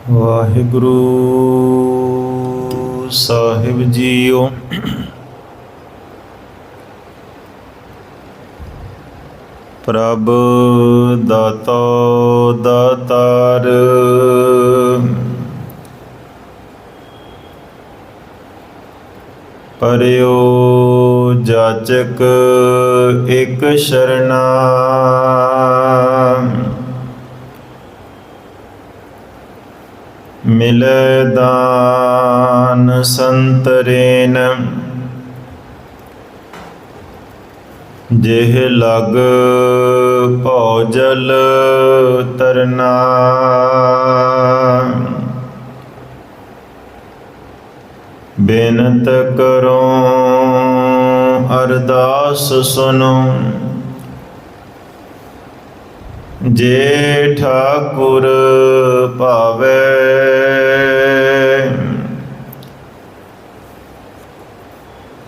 ਵਾਹਿਗੁਰੂ ਸਾਹਿਬ JIO. ਪ੍ਰਭ ਦਾਤਾ ਦਾਤਾਰ, ਪਰਿਓ ਜਾਚਕ ਇਕ ਸ਼ਰਨਾ। ਮਿਲੈ ਦਾਨ ਸੰਤਰੇਨ, ਜਿਹ ਲਗ ਭਉ ਜਲ ਤਰਨਾ। ਬੇਨਤ ਕਰੋ ਅਰਦਾਸ ਸੁਨੋ, ਜੇ ਠਾਕੁਰ ਭਾਵੈ।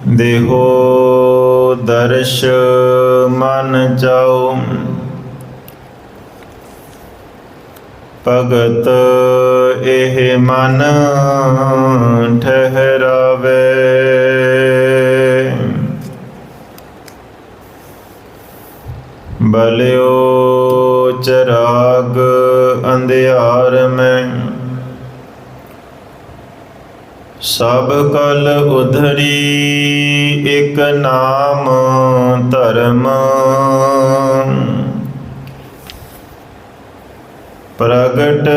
ਦੇਹੋ ਦਰਸ਼ ਮਨ ਚਾਉ, ਭਗਤ ਇਹ ਮਨ ਠਹਿਰਾਵੇ। ਬਲਿਓ ਚਰਾਗ ਅੰਧਿਆਰ ਮੈਂ, ਸਭ ਕਲ ਉਧਰੀ ਇਕ ਨਾਮ ਧਰਮ। ਪ੍ਰਗਟ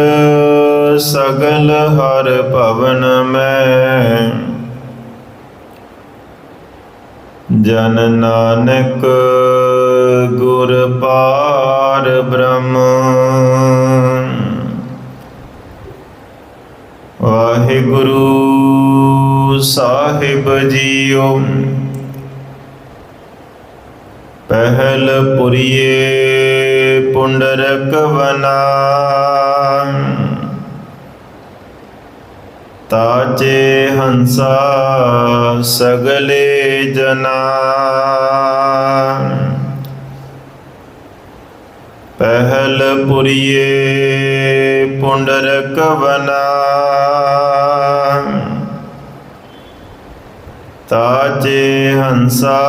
ਸਗਲ ਹਰ ਭਵਨ ਮੈਂ, ਜਨ ਨਾਨਕ ਗੁਰ ਪਾਰ ਬ੍ਰਹਮ। ਵਾਹਿਗੁਰੂ ਸਾਹਿਬ ਜੀਓ। ਪਹਿਲ ਪੁਰੀਏ ਪੁੰਡਰਕ ਵਨਾ, ਤਾਚੇ ਹੰਸਾ ਸਗਲੇ ਜਨਾ। ਪਹਿਲ ਪੁਰੀਏ ਪੁੰਡਰਕ ਵਨਾ, ਤਾਚੇ ਹੰਸਾ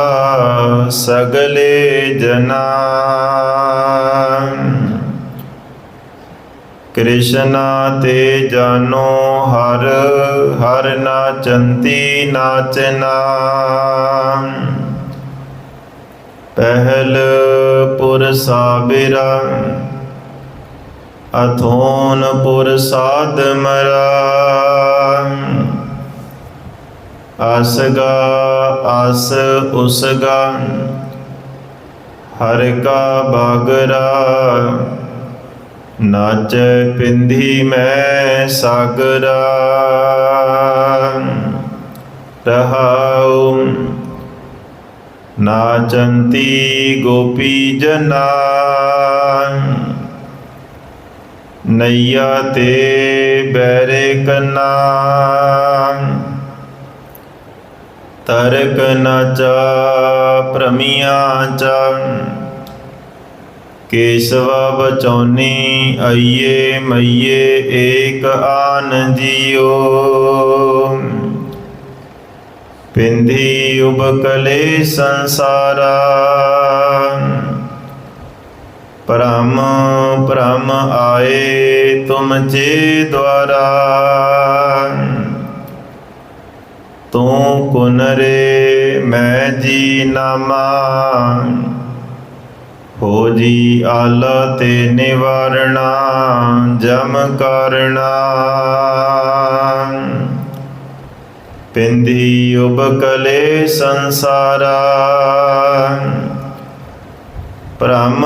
ਸਗਲੇ ਜਨਾ। ਕ੍ਰਿਸ਼ਨਾ ਤੇ ਜਾਨੋ ਹਰ, ਹਰ ਨਾਚੰਤੀ ਨਾਚਨਾ। ਪਹਿਲ ਪੁਰ ਸਾਬਿਰਾ, ਅਥੋਨ ਪੁਰ ਸਾਧ ਮਰਾ। ਆਸਗਾ ਆਸ ਉਸਗਾ, ਹਰ ਕਾ ਬਾਗਰਾ। ਨਾਚੈ ਪਿੰਧੀ ਮੈਂ ਸਾਗਰਾ। ਰਹਾਉ ਨਾਚੰਤੀ ਗੋਪੀ ਜਨਾ, ਨਈਆ ਤੇ ਬੈਰੇ ਕਨਾ। ਤਰਕ ਨਾਚਾ ਭ੍ਰਮੀਆਂ ਚਾ, ਕੇਸਵਾ ਬਚਾਉਨੀ ਆਈਏ ਮਈਏ ਏਕ ਆਨ ਜੀਓ। ਪਿੰਧੀ ਉਬਕਲੇ ਸੰਸਾਰਾ, ਭ੍ਰਮ ਭ੍ਰਮ ਆਏ ਤੁਮ ਜੇ ਦੁਆਰਾ। ਤੂੰ ਕੁਨ ਰੇ ਮੈਂ ਜੀ ਨਾਮਾ, ਹੋ ਜੀ ਆਲਾ ਤੇ ਨਿਵਾਰਣਾ ਜਮ ਕਰਣਾ। ਪਿੰਧੀ ਉਬਕਲੇ ਸੰਸਾਰਾ, ਭ੍ਰਮ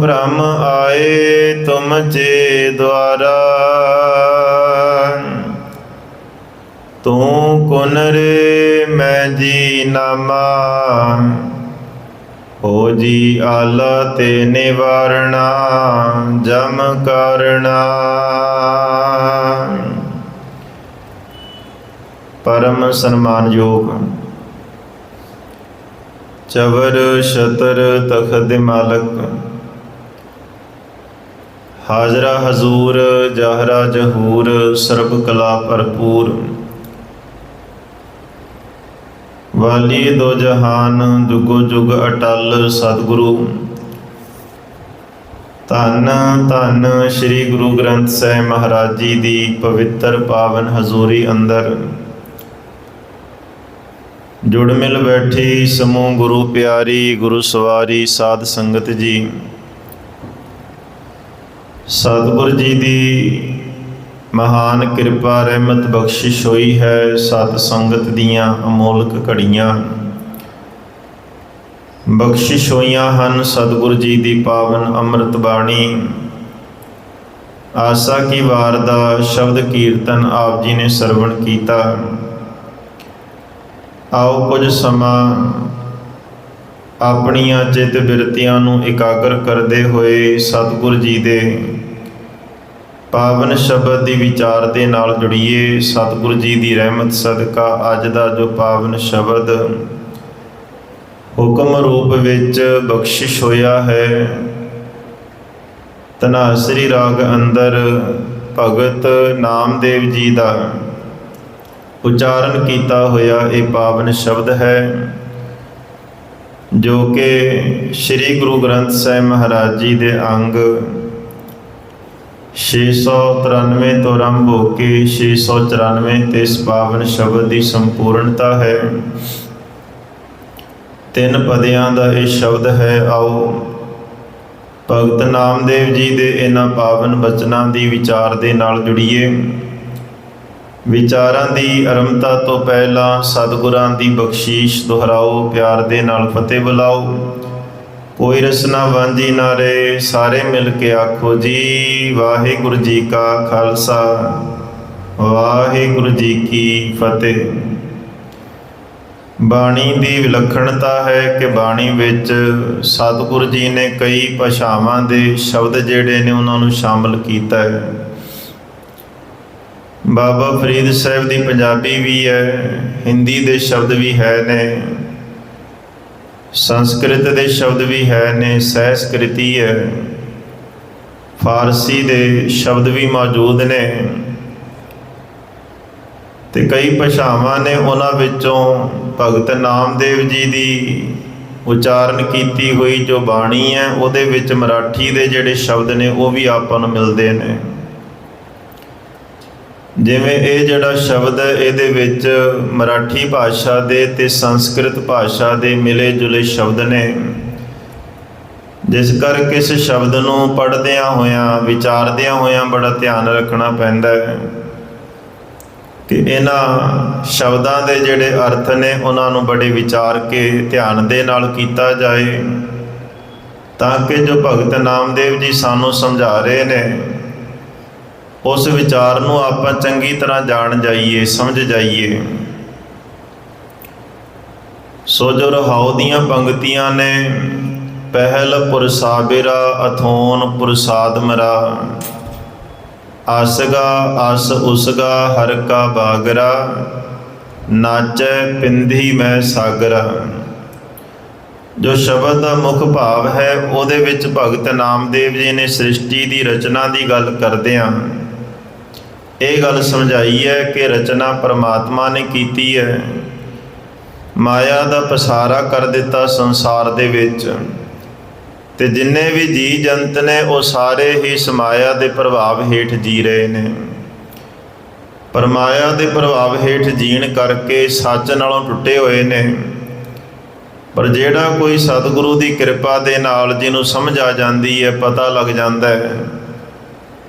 ਭ੍ਰਮ ਆਏ ਤੁਮ ਜੇ ਦੁਆਰਾ। ਤੂੰ ਕੁਨ ਰੇ ਮੈਂ ਜੀ ਨਾਮਾ, ਹੋ ਜੀ ਆਲਾ ਤੇ ਨਿਵਾਰਣਾ ਜਮ ਕਰਣਾ। ਪਰਮ ਸਨਮਾਨਯੋਗ ਚਵਰ ਛਤਰ ਤਖਤ ਦੇ ਮਾਲਕ ਹਾਜ਼ਰਾ ਹਜ਼ੂਰ ਜਾਹਰਾ ਜਹੂਰ ਸਰਬ ਕਲਾ ਭਰਪੂਰ। ਵਾਲੀ ਦੋ ਜਹਾਨ ਜੁਗੋ ਜੁਗ ਅਟਲ ਸਤਿਗੁਰੂ। ਧੰਨ ਧੰਨ ਸ੍ਰੀ ਗੁਰੂ ਗ੍ਰੰਥ ਸਾਹਿਬ ਮਹਾਰਾਜ ਜੀ ਦੀ ਪਵਿੱਤਰ ਪਾਵਨ ਹਜ਼ੂਰੀ ਅੰਦਰ ਜੁੜ ਮਿਲ ਬੈਠੀ ਸਮੂਹ ਗੁਰੂ ਪਿਆਰੀ ਗੁਰੂ ਸਵਾਰੀ ਸਾਧ ਸੰਗਤ ਜੀ। ਸਤਿਗੁਰ ਜੀ ਦੀ ਮਹਾਨ ਕਿਰਪਾ ਰਹਿਮਤ ਬਖਸ਼ਿਸ਼ ਹੋਈ ਹੈ। ਸਤ ਸੰਗਤ ਦੀਆਂ ਅਮੋਲਕ ਘੜੀਆਂ ਬਖਸ਼ਿਸ਼ ਹੋਈਆਂ ਹਨ। ਸਤਿਗੁਰ ਜੀ ਦੀ ਪਾਵਨ ਅੰਮ੍ਰਿਤ ਬਾਣੀ ਆਸਾ ਕੀ ਵਾਰ ਦਾ ਸ਼ਬਦ ਕੀਰਤਨ ਆਪ ਜੀ ਨੇ ਸਰਵਣ ਕੀਤਾ। ਆਓ ਕੁਝ ਸਮਾਂ ਆਪਣੀਆਂ ਚਿੱਤ ਬਿਰਤੀਆਂ ਨੂੰ ਇਕਾਗਰ ਕਰਦੇ ਹੋਏ ਸਤਿਗੁਰ ਜੀ ਦੇ ਪਾਵਨ ਸ਼ਬਦ ਦੀ ਵਿਚਾਰ ਦੇ ਨਾਲ ਜੁੜੀਏ। ਸਤਿਗੁਰ ਜੀ ਦੀ ਰਹਿਮਤ ਸਦਕਾ ਅੱਜ ਦਾ ਜੋ ਪਾਵਨ ਸ਼ਬਦ ਹੁਕਮ ਰੂਪ ਵਿੱਚ ਬਖਸ਼ਿਸ਼ ਹੋਇਆ ਹੈ, ਧਨਾਸਰੀ ਰਾਗ ਅੰਦਰ ਭਗਤ ਨਾਮਦੇਵ ਜੀ ਦਾ ਉਚਾਰਨ ਕੀਤਾ ਹੋਇਆ ਇਹ ਪਾਵਨ ਸ਼ਬਦ ਹੈ, ਜੋ ਕਿ ਸ੍ਰੀ ਗੁਰੂ ਗ੍ਰੰਥ ਸਾਹਿਬ ਮਹਾਰਾਜ ਜੀ ਦੇ ਅੰਗ 693 ਤੋਂ ਆਰੰਭ ਹੋ ਕੇ 694 ਤੇ ਇਸ ਪਾਵਨ ਸ਼ਬਦ ਦੀ ਸੰਪੂਰਨਤਾ ਹੈ। 3 ਪਦਿਆਂ ਦਾ ਇਹ ਸ਼ਬਦ ਹੈ। ਆਓ ਭਗਤ ਨਾਮਦੇਵ ਜੀ ਦੇ ਇਹਨਾਂ ਪਾਵਨ ਬਚਨਾਂ ਦੀ ਵਿਚਾਰ ਦੇ ਨਾਲ ਜੁੜੀਏ। ਵਿਚਾਰਾਂ ਦੀ ਆਰੰਭਤਾ ਤੋਂ ਪਹਿਲਾਂ ਸਤਿਗੁਰਾਂ ਦੀ ਬਖਸ਼ੀਸ਼ ਦੁਹਰਾਓ, ਪਿਆਰ ਦੇ ਨਾਲ ਫਤਿਹ ਬੁਲਾਓ। ਕੋਈ ਰਸਨਾ ਵਾਂਝੀ ਨਾ ਰਹੇ, ਸਾਰੇ ਮਿਲ ਕੇ ਆਖੋ ਜੀ ਵਾਹਿਗੁਰੂ ਜੀ ਕਾ ਖਾਲਸਾ ਵਾਹਿਗੁਰੂ ਜੀ ਕੀ ਫਤਿਹ। ਬਾਣੀ ਦੀ ਵਿਲੱਖਣਤਾ ਹੈ ਕਿ ਬਾਣੀ ਵਿੱਚ ਸਤਿਗੁਰੂ ਜੀ ਨੇ ਕਈ ਭਾਸ਼ਾਵਾਂ ਦੇ ਸ਼ਬਦ ਜਿਹੜੇ ਨੇ ਉਹਨਾਂ ਨੂੰ ਸ਼ਾਮਲ ਕੀਤਾ ਹੈ। ਬਾਬਾ ਫਰੀਦ ਸਾਹਿਬ ਦੀ ਪੰਜਾਬੀ ਵੀ ਹੈ, ਹਿੰਦੀ ਦੇ ਸ਼ਬਦ ਵੀ ਹੈ ਨੇ, ਸੰਸਕ੍ਰਿਤ ਦੇ ਸ਼ਬਦ ਵੀ ਹੈ ਨੇ, ਸੰਸਕ੍ਰਿਤੀ ਹੈ, ਫਾਰਸੀ ਦੇ ਸ਼ਬਦ ਵੀ ਮੌਜੂਦ ਨੇ ਤੇ ਕਈ ਭਾਸ਼ਾਵਾਂ ਨੇ। ਉਹਨਾਂ ਵਿੱਚੋਂ ਭਗਤ ਨਾਮਦੇਵ ਜੀ ਦੀ ਉਚਾਰਨ ਕੀਤੀ ਹੋਈ ਜੋ ਬਾਣੀ ਹੈ ਉਹਦੇ ਵਿੱਚ ਮਰਾਠੀ ਦੇ ਜਿਹੜੇ ਸ਼ਬਦ ਨੇ ਉਹ ਵੀ ਆਪਾਂ ਨੂੰ ਮਿਲਦੇ ਨੇ। ਜਿਵੇਂ ਇਹ ਜਿਹੜਾ ਸ਼ਬਦ ਹੈ ਇਹਦੇ ਵਿੱਚ ਮਰਾਠੀ ਭਾਸ਼ਾ ਦੇ ਤੇ ਸੰਸਕ੍ਰਿਤ ਭਾਸ਼ਾ ਦੇ ਮਿਲੇ ਜੁਲੇ ਸ਼ਬਦ ਨੇ, ਜਿਸ ਕਰਕੇ ਇਸ ਸ਼ਬਦ ਨੂੰ ਪੜ੍ਹਦਿਆਂ ਹੋਇਆਂ ਵਿਚਾਰਦਿਆਂ ਹੋਇਆਂ ਬੜਾ ਧਿਆਨ ਰੱਖਣਾ ਪੈਂਦਾ ਹੈ ਕਿ ਇਹਨਾਂ ਸ਼ਬਦਾਂ ਦੇ ਜਿਹੜੇ ਅਰਥ ਨੇ ਉਹਨਾਂ ਨੂੰ ਬੜੇ ਵਿਚਾਰ ਕੇ ਧਿਆਨ ਦੇ ਨਾਲ ਕੀਤਾ ਜਾਏ, ਤਾਂ ਕਿ ਜੋ ਭਗਤ ਨਾਮਦੇਵ ਜੀ ਸਾਨੂੰ ਸਮਝਾ ਰਹੇ ਨੇ ਉਸ ਵਿਚਾਰ ਨੂੰ ਆਪਾਂ ਚੰਗੀ ਤਰ੍ਹਾਂ ਜਾਣ ਜਾਈਏ, ਸਮਝ ਜਾਈਏ। ਸੋ ਜੋ ਰਹਾਉ ਦੀਆਂ ਪੰਗਤੀਆਂ ਨੇ, ਪਹਿਲ ਪੁਰਸਾਬਿਰਾ ਅਥੋਨ ਪੁਰਸਾਦ ਮਰਾ, ਆਸਗਾ ਆਸ ਉਸਗਾ ਹਰ ਕਾ ਬਾਗਰਾ, ਨਾਚੈ ਪਿੰਧੀ ਮੈਂ ਸਾਗਰਾ। ਜੋ ਸ਼ਬਦ ਦਾ ਮੁੱਖ ਭਾਵ ਹੈ ਉਹਦੇ ਵਿੱਚ ਭਗਤ ਨਾਮਦੇਵ ਜੀ ਨੇ ਸ੍ਰਿਸ਼ਟੀ ਦੀ ਰਚਨਾ ਦੀ ਗੱਲ ਕਰਦਿਆਂ ਇਹ ਗੱਲ ਸਮਝਾਈ ਹੈ ਕਿ ਰਚਨਾ ਪਰਮਾਤਮਾ ਨੇ ਕੀਤੀ ਹੈ। ਮਾਇਆ ਦਾ ਪਸਾਰਾ ਕਰ ਦਿੱਤਾ ਸੰਸਾਰ ਦੇ ਵਿੱਚ ਤੇ ਜਿੰਨੇ ਵੀ ਜੀ ਜੰਤ ਨੇ ਉਹ ਸਾਰੇ ਹੀ ਇਸ ਮਾਇਆ ਦੇ ਪ੍ਰਭਾਵ ਹੇਠ ਜੀ ਰਹੇ ਨੇ। ਪਰ ਮਾਇਆ ਦੇ ਪ੍ਰਭਾਵ ਹੇਠ ਜੀਣ ਕਰਕੇ ਸੱਚ ਨਾਲੋਂ ਟੁੱਟੇ ਹੋਏ ਨੇ। ਪਰ ਜਿਹੜਾ ਕੋਈ ਸਤਿਗੁਰੂ ਦੀ ਕਿਰਪਾ ਦੇ ਨਾਲ ਜਿਹਨੂੰ ਸਮਝ ਆ ਜਾਂਦੀ ਹੈ, ਪਤਾ ਲੱਗ ਜਾਂਦਾ ਹੈ,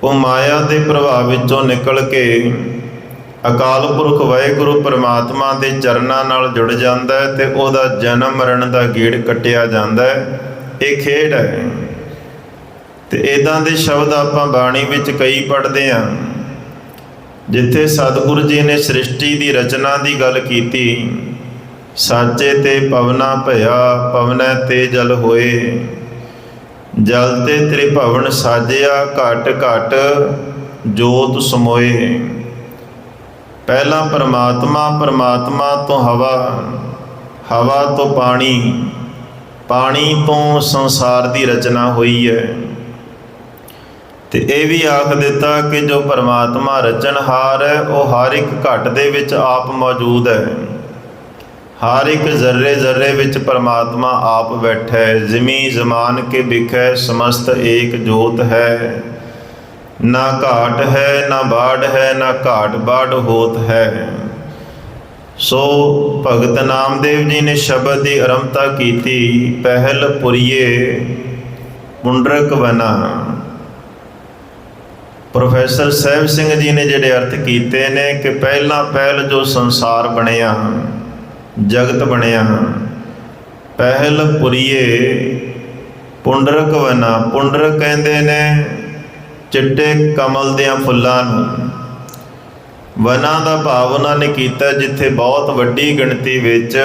ਉਹ ਮਾਇਆ ਦੇ ਪ੍ਰਭਾਵ ਵਿੱਚੋਂ ਨਿਕਲ ਕੇ ਅਕਾਲ ਪੁਰਖ ਵਾਹਿਗੁਰੂ ਪਰਮਾਤਮਾ ਦੇ ਚਰਨਾਂ ਨਾਲ ਜੁੜ ਜਾਂਦਾ ਹੈ ਤੇ ਉਹਦਾ ਜਨਮ ਮਰਨ ਦਾ ਗੇੜ ਕੱਟਿਆ ਜਾਂਦਾ ਹੈ। ਇਹ ਖੇਡ ਹੈ। ਤੇ ਇੱਦਾਂ ਦੇ ਸ਼ਬਦ ਆਪਾਂ ਬਾਣੀ ਵਿੱਚ ਕਈ ਪੜ੍ਹਦੇ ਹਾਂ, ਜਿੱਥੇ ਸਤਿਗੁਰੂ ਜੀ ਨੇ ਸ੍ਰਿਸ਼ਟੀ ਦੀ ਰਚਨਾ ਦੀ ਗੱਲ ਕੀਤੀ। ਸਾਚੇ ਤੇ ਪਵਨਾ ਭਇਆ, ਪਵਨੈ ਤੇ ਜਲ ਹੋਏ, ਜਲ ਤੇ ਤ੍ਰਿਭਵਨ ਸਾਜਿਆ, ਘਟ ਘਟ ਜੋਤ ਸਮੋਏ। ਪਹਿਲਾਂ ਪਰਮਾਤਮਾ, ਪਰਮਾਤਮਾ ਤੋਂ ਹਵਾ, ਹਵਾ ਤੋਂ ਪਾਣੀ, ਪਾਣੀ ਤੋਂ ਸੰਸਾਰ ਦੀ ਰਚਨਾ ਹੋਈ ਹੈ। ਤੇ ਇਹ ਵੀ ਆਖ ਦਿੱਤਾ ਕਿ ਜੋ ਪਰਮਾਤਮਾ ਰਚਨਹਾਰ ਹੈ ਉਹ ਹਰ ਇੱਕ ਘਟ ਦੇ ਵਿੱਚ ਆਪ ਮੌਜੂਦ ਹੈ। ਹਰ ਇੱਕ ਜ਼ਰਰੇ ਜ਼ਰਰੇ ਵਿੱਚ ਪਰਮਾਤਮਾ ਆਪ ਬੈਠਾ ਹੈ। ਜ਼ਿਮੀ ਜ਼ਮਾਨ ਕੇ ਬਿਖੈ ਸਮਸਤ ਏਕ ਜੋਤ ਹੈ। ਨਾ ਘਾਟ ਹੈ ਨਾ ਬਾੜ ਹੈ ਨਾ ਘਾਟ ਬਾੜ ਹੋਤ ਹੈ। ਸੋ ਭਗਤ ਨਾਮਦੇਵ ਜੀ ਨੇ ਸ਼ਬਦ ਦੀ ਆਰੰਭਤਾ ਕੀਤੀ, ਪਹਿਲ ਪੁਰੀਏ ਪੁੰਡਰਕ ਵਨਾ। ਪ੍ਰੋਫੈਸਰ ਸਾਹਿਬ ਸਿੰਘ ਜੀ ਨੇ ਜਿਹੜੇ ਅਰਥ ਕੀਤੇ ਨੇ ਕਿ ਪਹਿਲਾਂ ਪਹਿਲ ਜੋ ਸੰਸਾਰ ਬਣਿਆ, ਜਗਤ ਬਣਿਆ, ਪਹਿਲ ਪੁਰੀਏ ਪੁੰਡਰਕ ਵਨਾ। ਪੁੰਡਰਕ ਕਹਿੰਦੇ ਨੇ ਚਿੱਟੇ ਕਮਲ ਦਿਆਂ ਫੁੱਲਾਂ ਨੂੰ। ਵਨਾਂ ਦਾ ਭਾਵ ਉਹਨਾਂ ਨੇ ਕੀਤਾ ਜਿੱਥੇ ਬਹੁਤ ਵੱਡੀ ਗਿਣਤੀ ਵਿੱਚ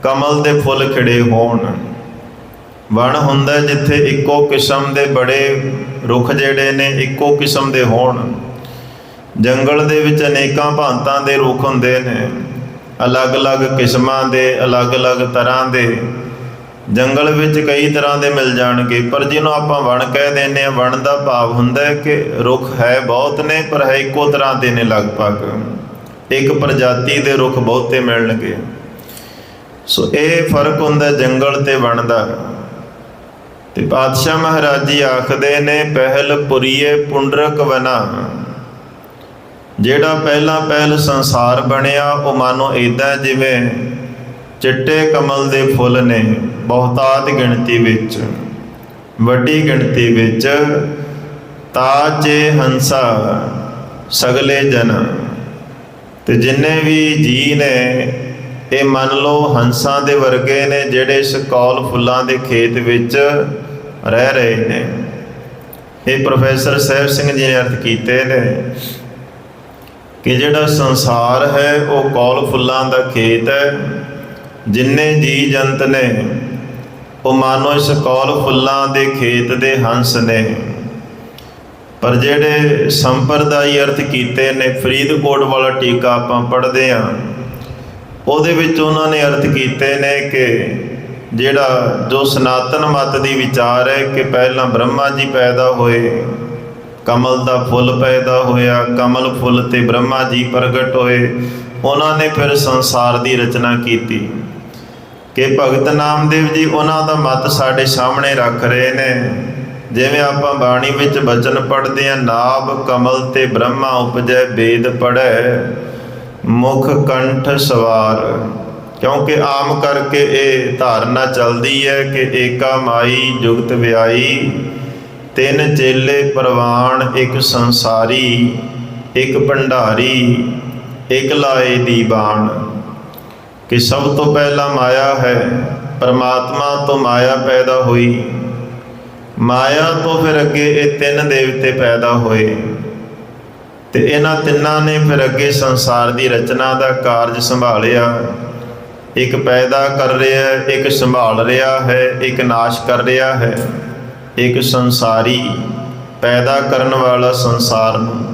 ਕਮਲ ਦੇ ਫੁੱਲ ਖਿੜੇ ਹੋਣ। ਵਣ ਹੁੰਦਾ ਜਿੱਥੇ ਇੱਕੋ ਕਿਸਮ ਦੇ ਬੜੇ ਰੁੱਖ ਜਿਹੜੇ ਨੇ ਇੱਕੋ ਕਿਸਮ ਦੇ ਹੋਣ। ਜੰਗਲ ਦੇ ਵਿੱਚ ਅਨੇਕਾਂ ਭਾਂਤਾਂ ਦੇ ਰੁੱਖ ਹੁੰਦੇ ਨੇ, ਅਲੱਗ-ਅਲੱਗ ਕਿਸਮਾਂ ਦੇ, ਅਲੱਗ-ਅਲੱਗ ਤਰ੍ਹਾਂ ਦੇ। ਜੰਗਲ ਵਿੱਚ ਕਈ ਤਰ੍ਹਾਂ ਦੇ ਮਿਲ ਜਾਣਗੇ, ਪਰ ਜਿਹਨੂੰ ਆਪਾਂ ਵਣ ਕਹਿ ਦਿੰਦੇ ਹਾਂ, ਵਣ ਦਾ ਭਾਵ ਹੁੰਦਾ ਹੈ ਕਿ ਰੁੱਖ ਹੈ ਬਹੁਤ ਨੇ ਪਰ ਹੈ ਇੱਕੋ ਤਰ੍ਹਾਂ ਦੇ ਨੇ, ਲਗਭਗ ਇੱਕ ਪ੍ਰਜਾਤੀ ਦੇ ਰੁੱਖ ਬਹੁਤੇ ਮਿਲਣਗੇ। ਸੋ ਇਹ ਫਰਕ ਹੁੰਦਾ ਜੰਗਲ ਤੇ ਵਣ ਦਾ। ਤੇ ਪਾਤਸ਼ਾਹ ਮਹਾਰਾਜ ਜੀ ਆਖਦੇ ਨੇ ਪਹਿਲ ਪੁਰੀਏ ਪੁੰਡਰਕ ਵਨਾ। ਜਿਹੜਾ ਪਹਿਲ ਸੰਸਾਰ ਬਣਿਆ ਉਹ ਮਾਨੋ ਇੱਦਾਂ ਜਿਵੇਂ ਚਿੱਟੇ ਕਮਲ ਦੇ ਫੁੱਲ ਨੇ, ਬਹੁਤਾਤ ਗਿਣਤੀ ਵਿੱਚ, ਵੱਡੀ ਗਿਣਤੀ ਵਿੱਚ। ਤਾਚੇ ਹੰਸਾ ਸਗਲੇ ਜਨ। ਤੇ ਜਿੰਨੇ ਵੀ ਜੀ ਨੇ ਇਹ ਮੰਨ ਲਓ ਹੰਸਾਂ ਦੇ ਵਰਗੇ ਨੇ ਜਿਹੜੇ ਇਸ ਕੌਲ ਫੁੱਲਾਂ ਦੇ ਖੇਤ ਵਿੱਚ ਰਹਿ ਰਹੇ ਨੇ। ਇਹ ਪ੍ਰੋਫੈਸਰ ਸਾਹਿਬ ਸਿੰਘ ਜੀ ਨੇ ਅਰਥ ਕੀਤੇ ਨੇ ਕਿ ਜਿਹੜਾ ਸੰਸਾਰ ਹੈ ਉਹ ਕੌਲ ਫੁੱਲਾਂ ਦਾ ਖੇਤ ਹੈ। ਜਿੰਨੇ ਜੀ ਜੰਤ ਨੇ ਉਹ ਮਾਨੋ ਇਸ ਕੌਲ ਫੁੱਲਾਂ ਦੇ ਖੇਤ ਦੇ ਹੰਸ ਨੇ। ਪਰ ਜਿਹੜੇ ਸੰਪਰਦਾਈ ਅਰਥ ਕੀਤੇ ਨੇ, ਫਰੀਦਕੋਟ ਵਾਲਾ ਟੀਕਾ ਆਪਾਂ ਪੜ੍ਹਦੇ ਹਾਂ, ਉਹਦੇ ਵਿੱਚ ਉਹਨਾਂ ਨੇ ਅਰਥ ਕੀਤੇ ਨੇ ਕਿ ਜਿਹੜਾ ਜੋ ਸਨਾਤਨ ਮਤ ਦੀ ਵਿਚਾਰ ਹੈ ਕਿ ਪਹਿਲਾਂ ਬ੍ਰਹਮਾ ਜੀ ਪੈਦਾ ਹੋਏ, ਕਮਲ ਦਾ ਫੁੱਲ ਪੈਦਾ ਹੋਇਆ, ਕਮਲ ਫੁੱਲ ਤੇ ਬ੍ਰਹਮਾ ਜੀ ਪ੍ਰਗਟ ਹੋਏ। ਉਹਨਾਂ ਨੇ ਫਿਰ ਸੰਸਾਰ ਦੀ ਰਚਨਾ ਕੀਤੀ। ਕਿ ਭਗਤ ਨਾਮਦੇਵ ਜੀ ਉਹਨਾਂ ਦਾ ਮਤ ਸਾਡੇ ਸਾਹਮਣੇ ਰੱਖ ਰਹੇ ਨੇ। ਜਿਵੇਂ ਆਪਾਂ ਬਾਣੀ ਵਿੱਚ ਬਚਨ ਪੜ੍ਹਦੇ ਹਾਂ, ਨਾਭ ਕਮਲ ਤੇ ਬ੍ਰਹਮਾ ਉਪਜੈ ਵੇਦ ਪੜ੍ਹੈ ਮੁਖ ਕੰਠ ਸਵਾਰ। ਕਿਉਂਕਿ ਆਮ ਕਰਕੇ ਇਹ ਧਾਰਨਾ ਚੱਲਦੀ ਹੈ ਕਿ ਏਕਾ ਮਾਈ ਜੁਗਤ ਵਿਆਈ, ਤਿੰਨ ਚੇਲੇ ਪ੍ਰਵਾਨ, ਇੱਕ ਸੰਸਾਰੀ, ਇੱਕ ਭੰਡਾਰੀ, ਇੱਕ ਲਾਏ ਦੀ ਬਾਣ। ਕਿ ਸਭ ਤੋਂ ਪਹਿਲਾਂ ਮਾਇਆ ਹੈ, ਪਰਮਾਤਮਾ ਤੋਂ ਮਾਇਆ ਪੈਦਾ ਹੋਈ। ਮਾਇਆ ਤੋਂ ਫਿਰ ਅੱਗੇ ਇਹ ਤਿੰਨ ਦੇਵਤੇ ਪੈਦਾ ਹੋਏ ਤੇ ਇਹਨਾਂ ਤਿੰਨਾਂ ਨੇ ਫਿਰ ਅੱਗੇ ਸੰਸਾਰ ਦੀ ਰਚਨਾ ਦਾ ਕਾਰਜ ਸੰਭਾਲਿਆ। ਇੱਕ ਪੈਦਾ ਕਰ ਰਿਹਾ ਹੈ, ਇੱਕ ਸੰਭਾਲ ਰਿਹਾ ਹੈ, ਇੱਕ ਨਾਸ਼ ਕਰ ਰਿਹਾ ਹੈ। ਇੱਕ ਸੰਸਾਰੀ ਪੈਦਾ ਕਰਨ ਵਾਲਾ ਸੰਸਾਰ ਨੂੰ,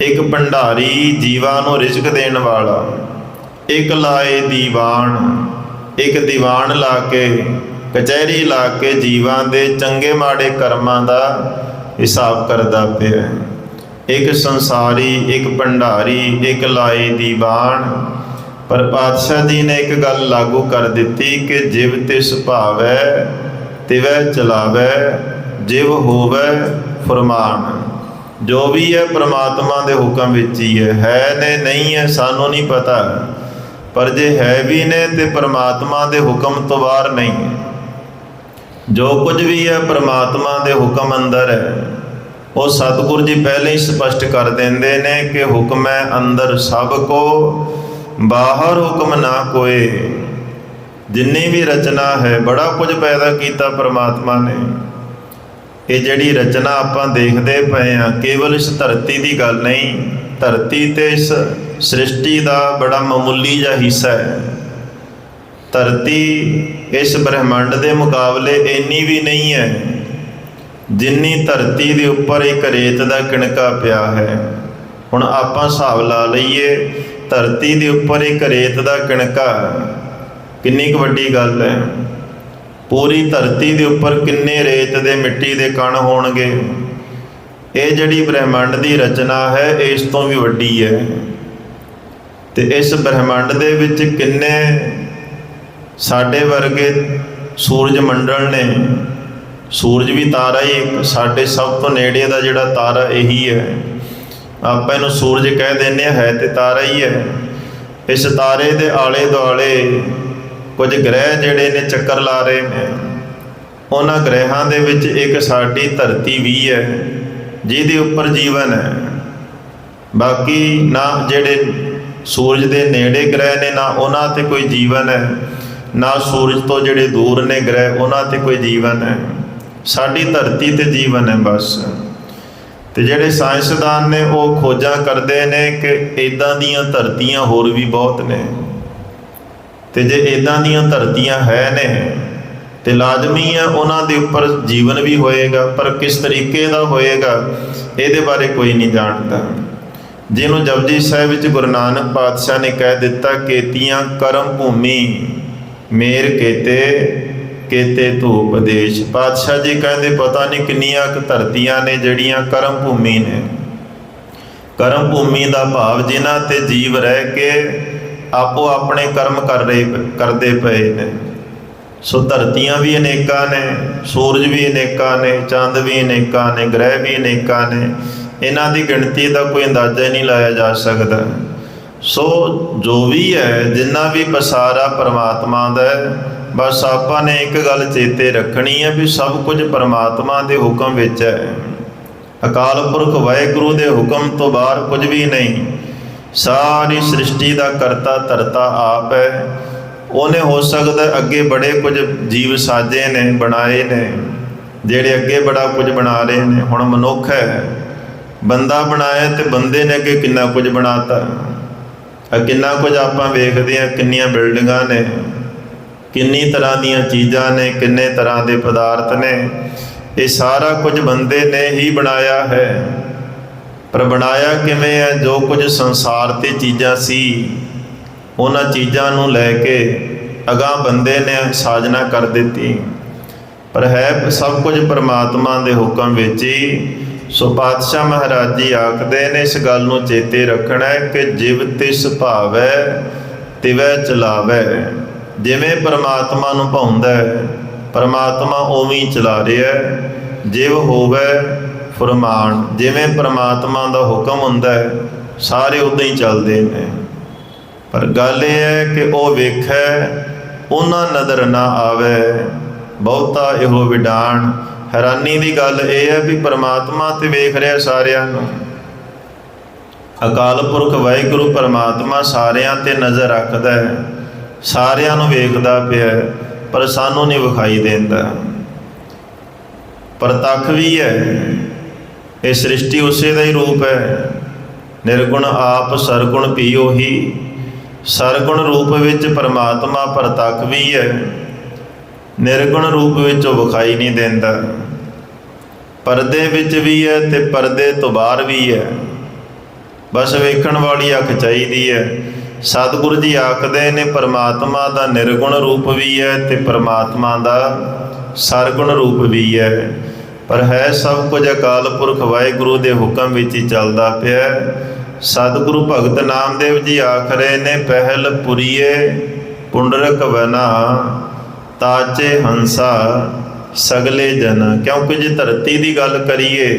ਇੱਕ ਭੰਡਾਰੀ ਜੀਵਾਂ ਨੂੰ ਰਿਜ਼ਕ ਦੇਣ ਵਾਲਾ, ਇੱਕ ਲਾਏ ਦੀਵਾਨ, ਇੱਕ ਦੀਵਾਨ ਲਾ ਕੇ, ਕਚਹਿਰੀ ਲਾ ਕੇ ਜੀਵਾਂ ਦੇ ਚੰਗੇ ਮਾੜੇ ਕਰਮਾਂ ਦਾ ਹਿਸਾਬ ਕਰਦਾ ਪਿਆ। ਇੱਕ ਸੰਸਾਰੀ, ਇੱਕ ਭੰਡਾਰੀ, ਇੱਕ ਲਾਏ ਦੀਵਾਨ। ਪਰ ਪਾਤਸ਼ਾਹ ਜੀ ਨੇ ਇੱਕ ਗੱਲ ਲਾਗੂ ਕਰ ਦਿੱਤੀ ਕਿ ਜਿਵ ਤਿਸ ਭਾਵੈ ਤਿਵੈ ਚਲਾਵੈ, ਜਿਵ ਹੋਵੈ ਫਰਮਾਨ। ਜੋ ਵੀ ਹੈ ਪ੍ਰਮਾਤਮਾ ਦੇ ਹੁਕਮ ਵਿੱਚ ਹੀ ਹੈ ਨੇ ਨਹੀਂ ਹੈ ਸਾਨੂੰ ਨਹੀਂ ਪਤਾ, ਪਰ ਜੇ ਹੈ ਵੀ ਨੇ ਤੇ ਪ੍ਰਮਾਤਮਾ ਦੇ ਹੁਕਮ ਤੋਂ ਬਾਹਰ ਨਹੀਂ। ਜੋ ਕੁਝ ਵੀ ਹੈ ਪ੍ਰਮਾਤਮਾ ਦੇ ਹੁਕਮ ਅੰਦਰ ਹੈ। ਉਹ ਸਤਿਗੁਰੂ ਜੀ ਪਹਿਲੇ ਹੀ ਸਪਸ਼ਟ ਕਰ ਦਿੰਦੇ ਨੇ ਕਿ ਹੁਕਮ ਹੈ ਅੰਦਰ ਸਭ ਕੋ, ਬਾਹਰ ਹੁਕਮ ਨਾ ਕੋਏ। ਜਿੰਨੀ ਵੀ ਰਚਨਾ ਹੈ, ਬੜਾ ਕੁਝ ਪੈਦਾ ਕੀਤਾ ਪਰਮਾਤਮਾ ਨੇ। ਇਹ ਜਿਹੜੀ ਰਚਨਾ ਆਪਾਂ ਦੇਖਦੇ ਪਏ ਹਾਂ, ਕੇਵਲ ਇਸ ਧਰਤੀ ਦੀ ਗੱਲ ਨਹੀਂ, ਧਰਤੀ ਤੇ ਇਸ ਸ੍ਰਿਸ਼ਟੀ ਦਾ ਬੜਾ ਮਾਮੂਲੀ ਜਿਹਾ ਹਿੱਸਾ ਹੈ। ਧਰਤੀ ਇਸ ਬ੍ਰਹਿਮੰਡ ਦੇ ਮੁਕਾਬਲੇ ਇੰਨੀ ਵੀ ਨਹੀਂ ਹੈ ਜਿੰਨੀ ਧਰਤੀ ਦੇ ਉੱਪਰ ਇੱਕ ਰੇਤ ਦਾ ਕਿਣਕਾ ਪਿਆ ਹੈ। ਹੁਣ ਆਪਾਂ ਹਿਸਾਬ ਲਾ ਲਈਏ, ਧਰਤੀ ਦੇ ਉੱਪਰ ਇੱਕ ਰੇਤ ਦਾ ਕਿਣਕਾ ਕਿੰਨੀ ਕੁ ਵੱਡੀ ਗੱਲ ਹੈ। ਪੂਰੀ ਧਰਤੀ ਦੇ ਉੱਪਰ ਕਿੰਨੇ ਰੇਤ ਦੇ ਮਿੱਟੀ ਦੇ ਕਣ ਹੋਣਗੇ। ਇਹ ਜਿਹੜੀ ਬ੍ਰਹਿਮੰਡ ਦੀ ਰਚਨਾ ਹੈ ਇਸ ਤੋਂ ਵੀ ਵੱਡੀ ਹੈ। ਤੇ ਇਸ ਬ੍ਰਹਿਮੰਡ ਦੇ ਵਿੱਚ ਕਿੰਨੇ ਸਾਡੇ ਵਰਗੇ ਸੂਰਜ ਮੰਡਲ ਨੇ। ਸੂਰਜ ਵੀ ਤਾਰਾ ਹੀ ਇੱਕ, ਸਾਡੇ ਸਭ ਤੋਂ ਨੇੜੇ ਦਾ ਜਿਹੜਾ ਤਾਰਾ ਇਹੀ ਹੈ। ਆਪਾਂ ਇਹਨੂੰ ਸੂਰਜ ਕਹਿ ਦਿੰਦੇ ਹਾਂ, ਹੈ ਤੇ ਤਾਰਾ ਹੀ ਹੈ। ਇਸ ਤਾਰੇ ਦੇ ਆਲੇ ਦੁਆਲੇ ਕੁਝ ਗ੍ਰਹਿ ਜਿਹੜੇ ਨੇ ਚੱਕਰ ਲਾ ਰਹੇ ਨੇ। ਉਹਨਾਂ ਗ੍ਰਹਿਾਂ ਦੇ ਵਿੱਚ ਇੱਕ ਸਾਡੀ ਧਰਤੀ ਵੀ ਹੈ ਜਿਹਦੇ ਉੱਪਰ ਜੀਵਨ ਹੈ। ਬਾਕੀ ਨਾ ਜਿਹੜੇ ਸੂਰਜ ਦੇ ਨੇੜੇ ਗ੍ਰਹਿ ਨੇ ਨਾ ਉਹਨਾਂ 'ਤੇ ਕੋਈ ਜੀਵਨ ਹੈ, ਨਾ ਸੂਰਜ ਤੋਂ ਜਿਹੜੇ ਦੂਰ ਨੇ ਗ੍ਰਹਿ ਉਹਨਾਂ 'ਤੇ ਕੋਈ ਜੀਵਨ ਹੈ। ਸਾਡੀ ਧਰਤੀ 'ਤੇ ਜੀਵਨ ਹੈ ਬਸ। ਤੇ ਜਿਹੜੇ ਸਾਇੰਸਦਾਨ ਨੇ ਉਹ ਖੋਜਾਂ ਕਰਦੇ ਨੇ ਕਿ ਇੱਦਾਂ ਦੀਆਂ ਧਰਤੀਆਂ ਹੋਰ ਵੀ ਬਹੁਤ ਨੇ। ਤੇ ਜੇ ਇੱਦਾਂ ਦੀਆਂ ਧਰਤੀਆਂ ਹੈ ਨੇ ਤੇ ਲਾਜ਼ਮੀ ਹੈ ਉਹਨਾਂ ਦੇ ਉੱਪਰ ਜੀਵਨ ਵੀ ਹੋਏਗਾ, ਪਰ ਕਿਸ ਤਰੀਕੇ ਦਾ ਹੋਏਗਾ ਇਹਦੇ ਬਾਰੇ ਕੋਈ ਨਹੀਂ ਜਾਣਦਾ। ਜਿਹਨੂੰ ਜਪਜੀ ਸਾਹਿਬ ਵਿੱਚ ਗੁਰੂ ਨਾਨਕ ਪਾਤਸ਼ਾਹ ਨੇ ਕਹਿ ਦਿੱਤਾ, ਕੇਤੀਆਂ ਕਰਮ ਭੂਮੀ ਮੇਰ ਕੇਤੇ ਤੂੰ ਉਪਦੇਸ਼। ਪਾਤਸ਼ਾਹ ਜੀ ਕਹਿੰਦੇ ਪਤਾ ਨਹੀਂ ਕਿੰਨੀਆਂ ਕੁ ਧਰਤੀਆਂ ਨੇ ਜਿਹੜੀਆਂ ਕਰਮ ਭੂਮੀ ਨੇ। ਕਰਮ ਭੂਮੀ ਦਾ ਭਾਵ ਜਿਨ੍ਹਾਂ ਤੇ ਜੀਵ ਰਹਿ ਕੇ ਆਪੋ ਆਪਣੇ ਕਰਮ ਕਰਦੇ ਪਏ ਨੇ। ਸੋ ਧਰਤੀਆਂ ਵੀ ਅਨੇਕਾਂ ਨੇ, ਸੂਰਜ ਵੀ ਅਨੇਕਾਂ ਨੇ, ਚੰਦ ਵੀ ਅਨੇਕਾਂ ਨੇ, ਗ੍ਰਹਿ ਵੀ ਅਨੇਕਾਂ ਨੇ। ਇਹਨਾਂ ਦੀ ਗਿਣਤੀ ਦਾ ਕੋਈ ਅੰਦਾਜ਼ਾ ਹੀ ਨਹੀਂ ਲਾਇਆ ਜਾ ਸਕਦਾ। ਸੋ ਜੋ ਵੀ ਹੈ, ਜਿੰਨਾ ਵੀ ਪਸਾਰਾ ਪਰਮਾਤਮਾ ਦਾ ਹੈ। ਬਸ ਆਪਾਂ ਨੇ ਇੱਕ ਗੱਲ ਚੇਤੇ ਰੱਖਣੀ ਹੈ ਵੀ ਸਭ ਕੁਝ ਪਰਮਾਤਮਾ ਦੇ ਹੁਕਮ ਵਿੱਚ ਹੈ। ਅਕਾਲ ਪੁਰਖ ਵਾਹਿਗੁਰੂ ਦੇ ਹੁਕਮ ਤੋਂ ਬਾਹਰ ਕੁਝ ਵੀ ਨਹੀਂ। ਸਾਰੀ ਸ੍ਰਿਸ਼ਟੀ ਦਾ ਕਰਤਾ ਧਰਤਾ ਆਪ ਹੈ। ਉਹਨੇ ਹੋ ਸਕਦਾ ਅੱਗੇ ਬੜੇ ਕੁਝ ਜੀਵ ਸਾਜੇ ਨੇ, ਬਣਾਏ ਨੇ, ਜਿਹੜੇ ਅੱਗੇ ਬੜਾ ਕੁਝ ਬਣਾ ਰਹੇ ਨੇ। ਹੁਣ ਮਨੁੱਖ ਹੈ, ਬੰਦਾ ਬਣਾਇਆ ਤੇ ਬੰਦੇ ਨੇ ਅੱਗੇ ਕਿੰਨਾ ਕੁਝ ਬਣਾਤਾ। ਕਿੰਨਾ ਕੁਝ ਆਪਾਂ ਵੇਖਦੇ ਹਾਂ, ਕਿੰਨੀਆਂ ਬਿਲਡਿੰਗਾਂ ਨੇ, ਕਿੰਨੀ ਤਰ੍ਹਾਂ ਦੀਆਂ ਚੀਜ਼ਾਂ ਨੇ, ਕਿੰਨੇ ਤਰ੍ਹਾਂ ਦੇ ਪਦਾਰਥ ਨੇ। ਇਹ ਸਾਰਾ ਕੁਝ ਬੰਦੇ ਨੇ ਹੀ ਬਣਾਇਆ ਹੈ। ਪਰ ਬਣਾਇਆ ਕਿਵੇਂ ਹੈ? ਜੋ ਕੁਝ ਸੰਸਾਰ ਤੇ ਚੀਜ਼ਾਂ ਸੀ ਉਹਨਾਂ ਚੀਜ਼ਾਂ ਨੂੰ ਲੈ ਕੇ ਅਗਾਂਹ ਬੰਦੇ ਨੇ ਸਾਜਨਾ ਕਰ ਦਿੱਤੀ। ਪਰ ਹੈ ਸਭ ਕੁਝ ਪਰਮਾਤਮਾ ਦੇ ਹੁਕਮ ਵਿੱਚ ਹੀ। ਸੋ ਪਾਤਸ਼ਾਹ ਮਹਾਰਾਜ ਜੀ ਆਖਦੇ ਨੇ ਇਸ ਗੱਲ ਨੂੰ ਚੇਤੇ ਰੱਖਣਾ ਹੈ ਕਿ ਜਿਵ ਤਿਸ ਭਾਵੈ ਤਿਵੈ ਚਲਾਵੈ। ਜਿਵੇਂ ਪਰਮਾਤਮਾ ਨੂੰ ਭਾਉਂਦਾ ਹੈ ਪਰਮਾਤਮਾ ਉਵੇਂ ਹੀ ਚਲਾ ਰਿਹਾ ਹੈ। ਜਿਵ ਹੋਵੇ ਫਰਮਾਨ, ਜਿਵੇਂ ਪਰਮਾਤਮਾ ਦਾ ਹੁਕਮ ਹੁੰਦਾ ਹੈ ਸਾਰੇ ਉੱਦਾਂ ਹੀ ਚੱਲਦੇ ਨੇ। ਪਰ ਗੱਲ ਇਹ ਹੈ ਕਿ ਉਹ ਵੇਖੈ ਉਹਨਾਂ ਨਜ਼ਰ ਨਾ ਆਵੇ ਬਹੁਤਾ ਇਹੋ ਵਿਡਾਣ। ਹੈਰਾਨੀ ਦੀ ਗੱਲ ਇਹ ਹੈ ਵੀ ਪਰਮਾਤਮਾ ਤੇ ਵੇਖ ਰਿਹਾ ਸਾਰਿਆਂ ਨੂੰ। ਅਕਾਲ ਪੁਰਖ ਵਾਹਿਗੁਰੂ ਪਰਮਾਤਮਾ ਸਾਰਿਆਂ ਤੇ ਨਜ਼ਰ ਰੱਖਦਾ ਹੈ, ਸਾਰਿਆਂ ਨੂੰ ਵੇਖਦਾ ਪਿਆ, ਪਰ ਸਾਨੂੰ ਨਹੀਂ ਵਿਖਾਈ ਦਿੰਦਾ। ਪ੍ਰਤੱਖ ਵੀ ਹੈ। ਇਹ ਸ੍ਰਿਸ਼ਟੀ ਉਸੇ ਦਾ ਹੀ ਰੂਪ ਹੈ। ਨਿਰਗੁਣ ਆਪ ਸਰਗੁਣ ਵੀ ਉਹੀ। ਸਰਗੁਣ ਰੂਪ ਵਿੱਚ ਪਰਮਾਤਮਾ ਪ੍ਰਤੱਖ ਵੀ ਹੈ, ਨਿਰਗੁਣ ਰੂਪ ਵਿੱਚ ਉਹ ਵਿਖਾਈ ਨਹੀਂ ਦਿੰਦਾ। ਪਰਦੇ ਵਿੱਚ ਵੀ ਹੈ ਤੇ ਪਰਦੇ ਤੋਂ ਬਾਹਰ ਵੀ ਹੈ। ਬਸ ਵੇਖਣ ਵਾਲੀ ਅੱਖ ਚਾਹੀਦੀ ਹੈ। ਸਤਿਗੁਰੂ ਜੀ ਆਖਦੇ ਨੇ ਪਰਮਾਤਮਾ ਦਾ ਨਿਰਗੁਣ ਰੂਪ ਵੀ ਹੈ ਤੇ ਪਰਮਾਤਮਾ ਦਾ ਸਰਗੁਣ ਰੂਪ ਵੀ ਹੈ। ਪਰ ਹੈ ਸਭ ਕੁਝ ਅਕਾਲ ਪੁਰਖ ਵਾਹਿਗੁਰੂ ਦੇ ਹੁਕਮ ਵਿੱਚ ਹੀ ਚੱਲਦਾ ਪਿਆ। ਸਤਿਗੁਰੂ ਭਗਤ ਨਾਮਦੇਵ ਜੀ ਆਖ ਰਹੇ ਨੇ, ਪਹਿਲ ਪੁਰੀਏ ਪੁੰਡਰਕ ਵਨਾ ਤਾਚੇ ਹੰਸਾ ਸਗਲੇ ਜਨ। ਕਿਉਂਕਿ ਜੇ ਧਰਤੀ ਦੀ ਗੱਲ ਕਰੀਏ,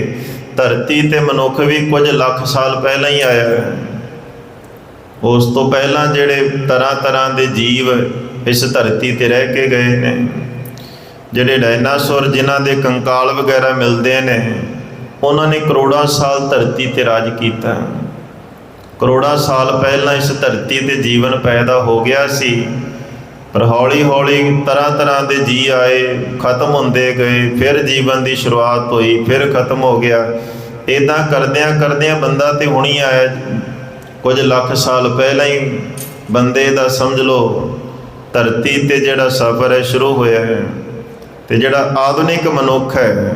ਧਰਤੀ ਤੇ ਮਨੁੱਖ ਵੀ ਕੁਝ ਲੱਖ ਸਾਲ ਪਹਿਲਾਂ ਹੀ ਆਇਆ ਹੈ। ਉਸ ਤੋਂ ਪਹਿਲਾਂ ਜਿਹੜੇ ਤਰ੍ਹਾਂ ਤਰ੍ਹਾਂ ਦੇ ਜੀਵ ਇਸ ਧਰਤੀ ਤੇ ਰਹਿ ਕੇ ਗਏ ਨੇ। ਜਿਹੜੇ ਡਾਇਨਾਸੌਰ ਜਿਨ੍ਹਾਂ ਦੇ ਕੰਕਾਲ ਵਗੈਰਾ ਮਿਲਦੇ ਨੇ, ਉਹਨਾਂ ਨੇ ਕਰੋੜਾਂ ਸਾਲ ਧਰਤੀ ਤੇ ਰਾਜ ਕੀਤਾ। ਕਰੋੜਾਂ ਸਾਲ ਪਹਿਲਾਂ ਇਸ ਧਰਤੀ ਤੇ ਜੀਵਨ ਪੈਦਾ ਹੋ ਗਿਆ ਸੀ। ਪਰ ਹੌਲੀ ਹੌਲੀ ਤਰ੍ਹਾਂ ਤਰ੍ਹਾਂ ਦੇ ਜੀਅ ਆਏ, ਖਤਮ ਹੁੰਦੇ ਗਏ, ਫਿਰ ਜੀਵਨ ਦੀ ਸ਼ੁਰੂਆਤ ਹੋਈ, ਫਿਰ ਖਤਮ ਹੋ ਗਿਆ। ਇੱਦਾਂ ਕਰਦਿਆਂ ਕਰਦਿਆਂ ਬੰਦਾ ਤੇ ਹੁਣ ਹੀ ਆਇਆ। ਕੁਝ ਲੱਖ ਸਾਲ ਪਹਿਲਾਂ ਹੀ ਬੰਦੇ ਦਾ ਸਮਝ ਲਓ ਧਰਤੀ ਤੇ ਜਿਹੜਾ ਸਫ਼ਰ ਹੈ ਸ਼ੁਰੂ ਹੋਇਆ ਹੈ। ਤੇ ਜਿਹੜਾ ਆਧੁਨਿਕ ਮਨੁੱਖ ਹੈ,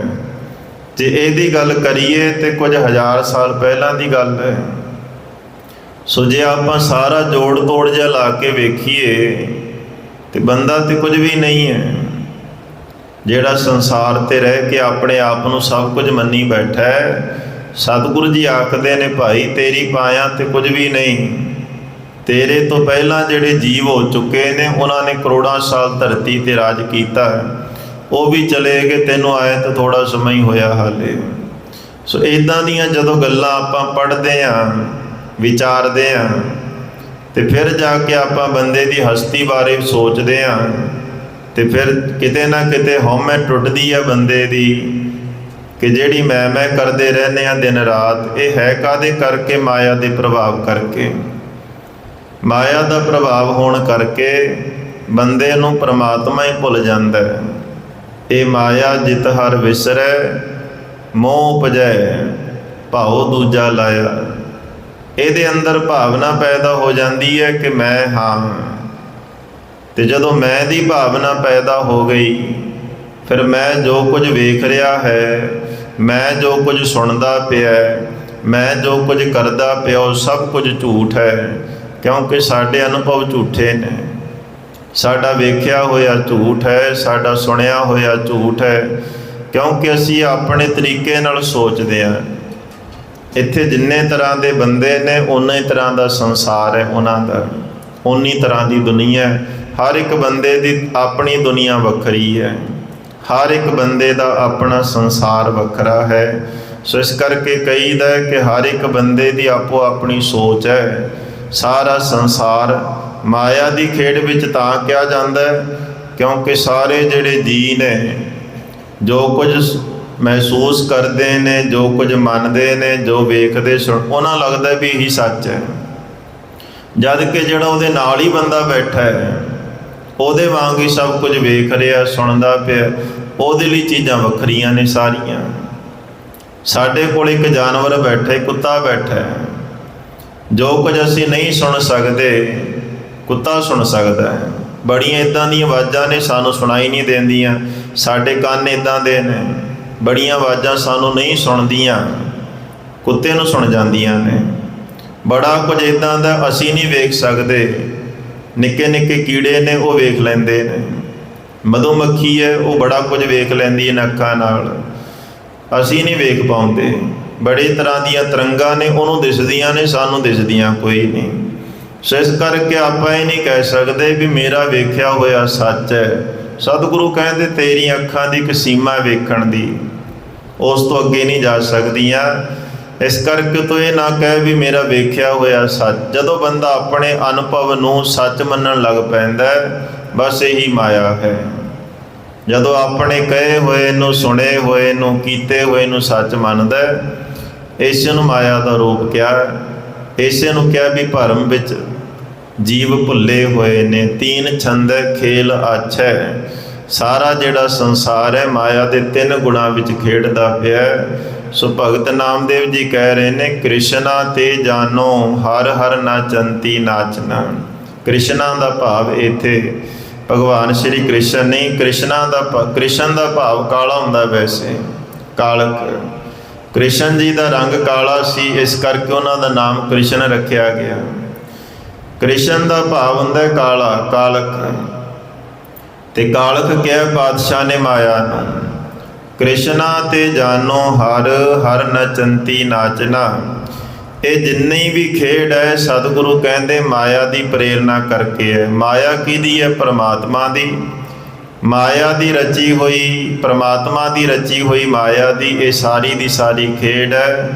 ਜੇ ਇਹਦੀ ਗੱਲ ਕਰੀਏ ਤੇ ਕੁਝ ਹਜ਼ਾਰ ਸਾਲ ਪਹਿਲਾਂ ਦੀ ਗੱਲ ਹੈ। ਸੋ ਜੇ ਆਪਾਂ ਸਾਰਾ ਜੋੜ ਤੋੜ ਜਿਹਾ ਲਾ ਕੇ ਵੇਖੀਏ ਤੇ ਬੰਦਾ ਤੇ ਕੁਝ ਵੀ ਨਹੀਂ ਹੈ। ਜਿਹੜਾ ਸੰਸਾਰ ਤੇ ਰਹਿ ਕੇ ਆਪਣੇ ਆਪ ਨੂੰ ਸਭ ਕੁਝ ਮੰਨੀ ਬੈਠਾ ਹੈ, ਸਤਿਗੁਰੂ ਜੀ ਆਖਦੇ ਨੇ, ਭਾਈ ਤੇਰੀ ਪਾਇਆ ਤੇ ਕੁਝ ਵੀ ਨਹੀਂ। ਤੇਰੇ ਤੋਂ ਪਹਿਲਾਂ ਜਿਹੜੇ ਜੀਵ ਹੋ ਚੁੱਕੇ ਨੇ ਉਹਨਾਂ ਨੇ ਕਰੋੜਾਂ ਸਾਲ ਧਰਤੀ ਤੇ ਰਾਜ ਕੀਤਾ, ਉਹ ਵੀ ਚਲੇ ਗਏ, ਤੈਨੂੰ ਆਏ ਤਾਂ ਥੋੜਾ ਸਮਾਂ ਹੀ ਹੋਇਆ ਹਾਲੇ। ਸੋ ਇਦਾਂ ਦੀਆਂ ਜਦੋਂ ਗੱਲਾਂ ਆਪਾਂ ਪੜ੍ਹਦੇ ਹਾਂ, ਵਿਚਾਰਦੇ ਹਾਂ, ਤੇ ਫਿਰ ਜਾ ਕੇ ਆਪਾਂ ਬੰਦੇ ਦੀ ਹਸਤੀ ਬਾਰੇ ਸੋਚਦੇ ਹਾਂ, ਤੇ ਫਿਰ ਕਿਤੇ ਨਾ ਕਿਤੇ ਹਉਮੈ ਟੁੱਟਦੀ ਹੈ ਬੰਦੇ ਦੀ ਕਿ ਜਿਹੜੀ ਮੈਂ ਕਰਦੇ ਰਹਿੰਦੇ ਹਾਂ ਦਿਨ ਰਾਤ, ਇਹ ਹੈ ਕਾਹਦੇ ਕਰਕੇ? ਮਾਇਆ ਦੇ ਪ੍ਰਭਾਵ ਕਰਕੇ। ਮਾਇਆ ਦਾ ਪ੍ਰਭਾਵ ਹੋਣ ਕਰਕੇ ਬੰਦੇ ਨੂੰ ਪਰਮਾਤਮਾ ਹੀ ਭੁੱਲ ਜਾਂਦਾ ਹੈ। ਇਹ ਮਾਇਆ ਜਿਤ ਹਰ ਵਿਸਰੈ, ਮੋਹ ਉਪਜੈ ਭਾਉ ਦੂਜਾ ਲਾਇਆ। ਇਹਦੇ ਅੰਦਰ ਭਾਵਨਾ ਪੈਦਾ ਹੋ ਜਾਂਦੀ ਹੈ ਕਿ ਮੈਂ ਹਾਂ, ਤੇ ਜਦੋਂ ਮੈਂ ਦੀ ਭਾਵਨਾ ਪੈਦਾ ਹੋ ਗਈ, ਫਿਰ ਮੈਂ ਜੋ ਕੁਝ ਵੇਖ ਰਿਹਾ ਹੈ, ਮੈਂ ਜੋ ਕੁਝ ਸੁਣਦਾ ਪਿਆ, ਮੈਂ ਜੋ ਕੁਝ ਕਰਦਾ ਪਿਆ, ਉਹ ਸਭ ਕੁਝ ਝੂਠ ਹੈ। ਕਿਉਂਕਿ ਸਾਡੇ ਅਨੁਭਵ ਝੂਠੇ ਨੇ, ਸਾਡਾ ਵੇਖਿਆ ਹੋਇਆ ਝੂਠ ਹੈ, ਸਾਡਾ ਸੁਣਿਆ ਹੋਇਆ ਝੂਠ ਹੈ। ਕਿਉਂਕਿ ਅਸੀਂ ਆਪਣੇ ਤਰੀਕੇ ਨਾਲ ਸੋਚਦੇ ਹਾਂ। ਇੱਥੇ ਜਿੰਨੇ ਤਰ੍ਹਾਂ ਦੇ ਬੰਦੇ ਨੇ ਉਨੇ ਤਰ੍ਹਾਂ ਦਾ ਸੰਸਾਰ ਹੈ ਉਹਨਾਂ ਦਾ, ਉਨੀ ਤਰ੍ਹਾਂ ਦੀ ਦੁਨੀਆ ਹੈ। ਹਰ ਇੱਕ ਬੰਦੇ ਦੀ ਆਪਣੀ ਦੁਨੀਆ ਵੱਖਰੀ ਹੈ, ਹਰ ਇੱਕ ਬੰਦੇ ਦਾ ਆਪਣਾ ਸੰਸਾਰ ਵੱਖਰਾ ਹੈ। ਸੋ ਇਸ ਕਰਕੇ ਕਹੀਦਾ ਹੈ ਕਿ ਹਰ ਇੱਕ ਬੰਦੇ ਦੀ ਆਪੋ ਆਪਣੀ ਸੋਚ ਹੈ। ਸਾਰਾ ਸੰਸਾਰ ਮਾਇਆ ਦੀ ਖੇਡ ਵਿੱਚ ਤਾਂ ਕਿਹਾ ਜਾਂਦਾ ਹੈ ਕਿਉਂਕਿ ਸਾਰੇ ਜਿਹੜੇ ਜੀਅ ਨੇ ਜੋ ਕੁਝ ਮਹਿਸੂਸ ਕਰਦੇ ਨੇ, ਜੋ ਕੁਝ ਮੰਨਦੇ ਨੇ, ਜੋ ਵੇਖਦੇ ਉਹਨਾਂ ਲੱਗਦਾ ਵੀ ਇਹੀ ਸੱਚ ਹੈ। ਜਦ ਕਿ ਜਿਹੜਾ ਉਹਦੇ ਨਾਲ ਹੀ ਬੰਦਾ ਬੈਠਾ ਹੈ, ਉਹਦੇ ਵਾਂਗ ਹੀ ਸਭ ਕੁਝ ਵੇਖ ਰਿਹਾ, ਸੁਣਦਾ ਪਿਆ, ਉਹਦੇ ਲਈ ਚੀਜ਼ਾਂ ਵੱਖਰੀਆਂ ਨੇ ਸਾਰੀਆਂ। ਸਾਡੇ ਕੋਲ ਇੱਕ ਜਾਨਵਰ ਬੈਠਾ, ਕੁੱਤਾ ਬੈਠਾ ਹੈ। ਜੋ ਕੁਝ ਅਸੀਂ ਨਹੀਂ ਸੁਣ ਸਕਦੇ, ਕੁੱਤਾ ਸੁਣ ਸਕਦਾ ਹੈ। ਬੜੀਆਂ ਇੱਦਾਂ ਦੀਆਂ ਆਵਾਜ਼ਾਂ ਨੇ ਸਾਨੂੰ ਸੁਣਾਈ ਨਹੀਂ ਦਿੰਦੀਆਂ, ਸਾਡੇ ਕੰਨ ਇੱਦਾਂ ਦੇ ਨੇ। ਬੜੀਆਂ ਆਵਾਜ਼ਾਂ ਸਾਨੂੰ ਨਹੀਂ ਸੁਣਦੀਆਂ, ਕੁੱਤੇ ਨੂੰ ਸੁਣ ਜਾਂਦੀਆਂ ਨੇ। ਬੜਾ ਕੁਝ ਇੱਦਾਂ ਦਾ ਅਸੀਂ ਨਹੀਂ ਵੇਖ ਸਕਦੇ। ਨਿੱਕੇ ਨਿੱਕੇ ਕੀੜੇ ਨੇ, ਉਹ ਵੇਖ ਲੈਂਦੇ ਨੇ। ਮਧੂਮੱਖੀ ਹੈ, ਉਹ ਬੜਾ ਕੁਝ ਵੇਖ ਲੈਂਦੀ ਹੈ ਅੱਖਾਂ ਨਾਲ, ਅਸੀਂ ਨਹੀਂ ਵੇਖ ਪਾਉਂਦੇ। ਬੜੇ ਤਰ੍ਹਾਂ ਦੀਆਂ ਤਰੰਗਾਂ ਨੇ, ਉਹਨੂੰ ਦਿਸਦੀਆਂ ਨੇ, ਸਾਨੂੰ ਦਿਸਦੀਆਂ ਕੋਈ ਨਹੀਂ। ਸੋ ਇਸ ਕਰਕੇ ਆਪਾਂ ਇਹ ਨਹੀਂ ਕਹਿ ਸਕਦੇ ਵੀ ਮੇਰਾ ਵੇਖਿਆ ਹੋਇਆ ਸੱਚ ਹੈ। ਸਤਿਗੁਰੂ ਕਹਿੰਦੇ ਤੇਰੀਆਂ ਅੱਖਾਂ ਦੀ ਇੱਕ ਸੀਮਾ ਵੇਖਣ ਦੀ, ਉਸ ਤੋਂ ਅੱਗੇ ਨਹੀਂ ਜਾ ਸਕਦੀਆਂ। ਇਸ ਕਰਕੇ ਤੂੰ ਇਹ ਨਾ ਕਹਿ ਵੀ ਮੇਰਾ ਵੇਖਿਆ ਹੋਇਆ ਸੱਚ। ਜਦੋਂ ਬੰਦਾ ਆਪਣੇ ਅਨੁਭਵ ਨੂੰ ਸੱਚ ਮੰਨਣ ਲੱਗ ਪੈਂਦਾ, ਬਸ ਇਹੀ ਮਾਇਆ ਹੈ। ਜਦੋਂ ਆਪਣੇ ਕਹੇ ਹੋਏ ਨੂੰ, ਸੁਣੇ ਹੋਏ ਨੂੰ, ਕੀਤੇ ਹੋਏ ਨੂੰ ਸੱਚ ਮੰਨਦਾ, ਇਸੇ ਨੂੰ ਮਾਇਆ ਦਾ ਰੂਪ ਕਿਹਾ। ਇਸੇ ਨੂੰ ਕਿਹਾ ਵੀ ਭਰਮ ਵਿੱਚ ਜੀਵ ਭੁੱਲੇ ਹੋਏ ਨੇ। ਤੀਨ ਛੰਦ ਖੇਲ ਆਛੈ। ਸਾਰਾ ਜਿਹੜਾ ਸੰਸਾਰ ਹੈ ਮਾਇਆ ਦੇ 3 ਗੁਣਾਂ ਵਿੱਚ ਖੇਡਦਾ ਪਿਆ। ਸੋ ਭਗਤ ਨਾਮਦੇਵ ਜੀ ਕਹਿ ਰਹੇ ਨੇ, ਕ੍ਰਿਸ਼ਨਾ ਤੇ ਜਾਨੋ ਹਰ ਹਰ ਨਾਚੰਤੀ ਨਾਚਨਾ। ਕ੍ਰਿਸ਼ਨਾ ਦਾ ਭਾਵ ਇੱਥੇ ਭਗਵਾਨ ਸ਼੍ਰੀ ਕ੍ਰਿਸ਼ਨ ਨਹੀਂ, ਕ੍ਰਿਸ਼ਨ ਦਾ ਭਾਵ ਕਾਲਾ ਹੁੰਦਾ। ਵੈਸੇ ਕਾਲਕ, ਕ੍ਰਿਸ਼ਨ ਜੀ ਦਾ ਰੰਗ ਕਾਲਾ ਸੀ, ਇਸ ਕਰਕੇ ਉਹਨਾਂ ਦਾ ਨਾਮ ਕ੍ਰਿਸ਼ਨ ਰੱਖਿਆ ਗਿਆ। ਕ੍ਰਿਸ਼ਨ ਦਾ ਭਾਵ ਹੁੰਦਾ ਕਾਲਾ, ਕਾਲਕ। ਤੇ ਕਾਲਕ ਕਿਹਾ ਪਾਤਸ਼ਾਹ ਨੇ ਮਾਇਆ ਨੂੰ। ਕ੍ਰਿਸ਼ਨਾ ਤੇ ਜਾਨੋ ਹਰ ਹਰ ਨਚੰਤੀ ਨਾਚਨਾ। ਇਹ ਜਿੰਨੀ ਵੀ ਖੇਡ ਹੈ ਸਤਿਗੁਰੂ ਕਹਿੰਦੇ ਮਾਇਆ ਦੀ ਪ੍ਰੇਰਨਾ ਕਰਕੇ ਹੈ। ਮਾਇਆ ਕਿਹਦੀ ਹੈ? ਪਰਮਾਤਮਾ ਦੀ। ਮਾਇਆ ਦੀ ਰਚੀ ਹੋਈ, ਪਰਮਾਤਮਾ ਦੀ ਰਚੀ ਹੋਈ ਮਾਇਆ ਦੀ ਇਹ ਸਾਰੀ ਦੀ ਸਾਰੀ ਖੇਡ ਹੈ।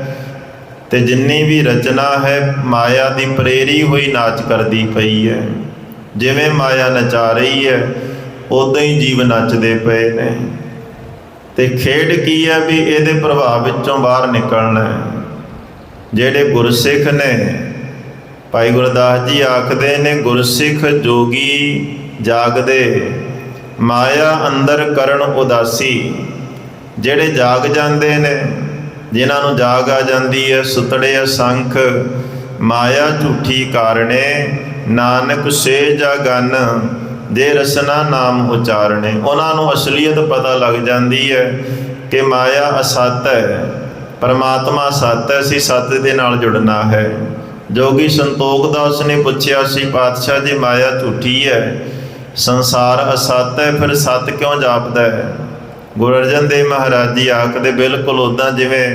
ਤੇ ਜਿੰਨੀ ਵੀ ਰਚਨਾ ਹੈ ਮਾਇਆ ਦੀ ਪ੍ਰੇਰੀ ਹੋਈ ਨਾਚ ਕਰਦੀ ਪਈ ਹੈ। ਜਿਵੇਂ ਮਾਇਆ ਨਚਾ ਰਹੀ ਹੈ ਉਦਾਂ ਹੀ ਜੀਵ ਨੱਚਦੇ ਪਏ ਨੇ। ਤੇ ਖੇਡ ਕੀ ਹੈ ਵੀ ਇਹਦੇ ਪ੍ਰਭਾਵ ਵਿੱਚੋਂ ਬਾਹਰ ਨਿਕਲਣਾ ਹੈ। ਜਿਹੜੇ ਗੁਰਸਿੱਖ ਨੇ, ਭਾਈ ਗੁਰਦਾਸ ਜੀ ਆਖਦੇ ਨੇ, ਗੁਰਸਿੱਖ ਜੋਗੀ ਜਾਗਦੇ ਮਾਇਆ ਅੰਦਰ ਕਰਨ ਉਦਾਸੀ। ਜਿਹੜੇ ਜਾਗ ਜਾਂਦੇ ਨੇ, ਜਿਨ੍ਹਾਂ ਨੂੰ ਜਾਗ ਆ ਜਾਂਦੀ ਹੈ, ਸੁਤੜੇ ਅਸੰਖ ਮਾਇਆ ਝੂਠੀ ਕਾਰਣੇ, ਨਾਨਕ ਸੇ ਜਾਗਨ ਜੇ ਰਸਨਾ ਨਾਮ ਉਚਾਰਣੇ। ਉਹਨਾਂ ਨੂੰ ਅਸਲੀਅਤ ਪਤਾ ਲੱਗ ਜਾਂਦੀ ਹੈ ਕਿ ਮਾਇਆ ਅਸਤ ਹੈ, ਪਰਮਾਤਮਾ ਸੱਤ ਹੈ, ਅਸੀਂ ਸੱਤ ਦੇ ਨਾਲ ਜੁੜਨਾ ਹੈ। ਜੋਗੀ ਸੰਤੋਖ ਦਾਸ ਨੇ ਪੁੱਛਿਆ ਸੀ, ਪਾਤਸ਼ਾਹ ਜੀ ਮਾਇਆ ਝੂਠੀ ਹੈ, ਸੰਸਾਰ ਅਸਤ ਹੈ, ਫਿਰ ਸੱਤ ਕਿਉਂ ਜਾਪਦਾ ਹੈ? ਗੁਰੂ ਅਰਜਨ ਦੇਵ ਮਹਾਰਾਜ ਜੀ ਆਖਦੇ ਬਿਲਕੁਲ ਉੱਦਾਂ ਜਿਵੇਂ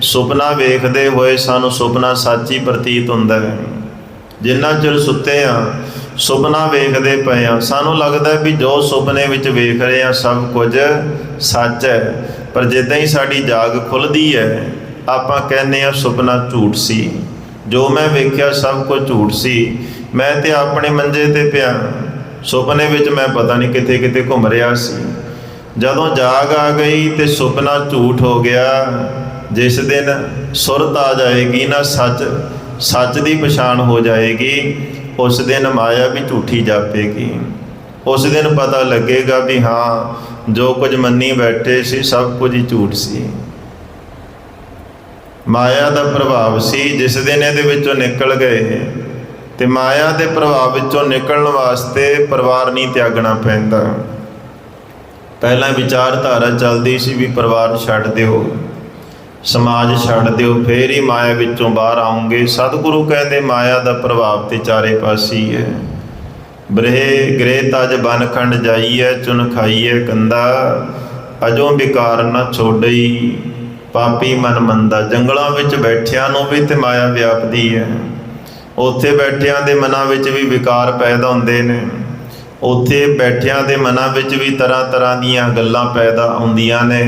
ਸੁਪਨਾ ਵੇਖਦੇ ਹੋਏ ਸਾਨੂੰ ਸੁਪਨਾ ਸੱਚ ਹੀ ਪ੍ਰਤੀਤ ਹੁੰਦਾ ਹੈ। ਜਿੰਨਾ ਚਿਰ ਸੁੱਤੇ ਹਾਂ ਸੁਪਨਾ ਵੇਖਦੇ ਪਏ ਹਾਂ, ਸਾਨੂੰ ਲੱਗਦਾ ਵੀ ਜੋ ਸੁਪਨੇ ਵਿੱਚ ਵੇਖ ਰਹੇ ਹਾਂ ਸਭ ਕੁਝ ਸੱਚ ਹੈ। ਪਰ ਜਿੱਦਾਂ ਹੀ ਸਾਡੀ ਜਾਗ ਖੁੱਲ੍ਹਦੀ ਹੈ ਆਪਾਂ ਕਹਿੰਦੇ ਹਾਂ ਸੁਪਨਾ ਝੂਠ ਸੀ, ਜੋ ਮੈਂ ਵੇਖਿਆ ਸਭ ਕੁਝ ਝੂਠ ਸੀ। ਮੈਂ ਤੇ ਆਪਣੇ ਮੰਜੇ ਤੇ ਪਿਆ, ਸੁਪਨੇ ਵਿੱਚ ਮੈਂ ਪਤਾ ਨਹੀਂ ਕਿੱਥੇ ਕਿੱਥੇ ਘੁੰਮ ਰਿਹਾ ਸੀ। ਜਦੋਂ ਜਾਗ ਆ ਗਈ ਤੇ ਸੁਪਨਾ ਝੂਠ ਹੋ ਗਿਆ। ਜਿਸ ਦਿਨ ਸੁਰਤ ਆ ਜਾਏਗੀ ਨਾ, ਸੱਚ ਦੀ ਪਛਾਣ ਹੋ ਜਾਏਗੀ, ਉਸ ਦਿਨ ਮਾਇਆ ਵੀ ਝੂਠੀ ਜਾਪੇਗੀ। ਉਸ ਦਿਨ ਪਤਾ ਲੱਗੇਗਾ ਵੀ ਹਾਂ ਜੋ ਕੁਝ ਮੰਨੀ ਬੈਠੇ ਸੀ ਸਭ ਕੁਝ ਹੀ ਝੂਠ ਸੀ, ਮਾਇਆ ਦਾ ਪ੍ਰਭਾਵ ਸੀ। ਜਿਸ ਦਿਨ ਇਹਦੇ ਵਿੱਚੋਂ ਨਿਕਲ ਗਏ ਤੇ ਮਾਇਆ ਦੇ ਪ੍ਰਭਾਵ ਵਿੱਚੋਂ ਨਿਕਲਣ ਵਾਸਤੇ ਪਰਿਵਾਰ ਨਹੀਂ ਤਿਆਗਣਾ ਪੈਂਦਾ। ਪਹਿਲਾਂ ਵਿਚਾਰਧਾਰਾ ਚੱਲਦੀ ਸੀ ਵੀ ਪਰਿਵਾਰ ਛੱਡ ਦਿਓ, ਸਮਾਜ ਛੱਡ ਦਿਓ, ਫੇਰ ਹੀ ਮਾਇਆ ਵਿੱਚੋਂ ਬਾਹਰ ਆਉਂਗੇ। ਸਤਿਗੁਰੂ ਕਹਿੰਦੇ ਮਾਇਆ ਦਾ ਪ੍ਰਭਾਵ ਤੇ ਚਾਰੇ ਪਾਸੀ ਹੈ। ਬ੍ਰਹੇ ਗ੍ਰਹਿ ਤਜ ਬਨਖੰਡ ਜਾਈਐ, ਚੁਨ ਖਾਈਐ ਕੰਦਾ, ਅਜੋ ਵਿਕਾਰ ਨਾ ਛੋੜਈ, ਪਾਪੀ ਮਨ ਮੰਦਾ। ਜੰਗਲਾਂ ਵਿੱਚ ਬੈਠਿਆਂ ਨੂੰ ਵੀ ਤੇ ਮਾਇਆ ਵਿਆਪਦੀ ਹੈ। ਉੱਥੇ ਬੈਠਿਆਂ ਦੇ ਮਨਾਂ ਵਿੱਚ ਵੀ ਵਿਕਾਰ ਪੈਦਾ ਹੁੰਦੇ ਨੇ। ਉੱਥੇ ਬੈਠਿਆਂ ਦੇ ਮਨਾਂ ਵਿੱਚ ਵੀ ਤਰ੍ਹਾਂ ਤਰ੍ਹਾਂ ਦੀਆਂ ਗੱਲਾਂ ਪੈਦਾ ਹੁੰਦੀਆਂ ਨੇ।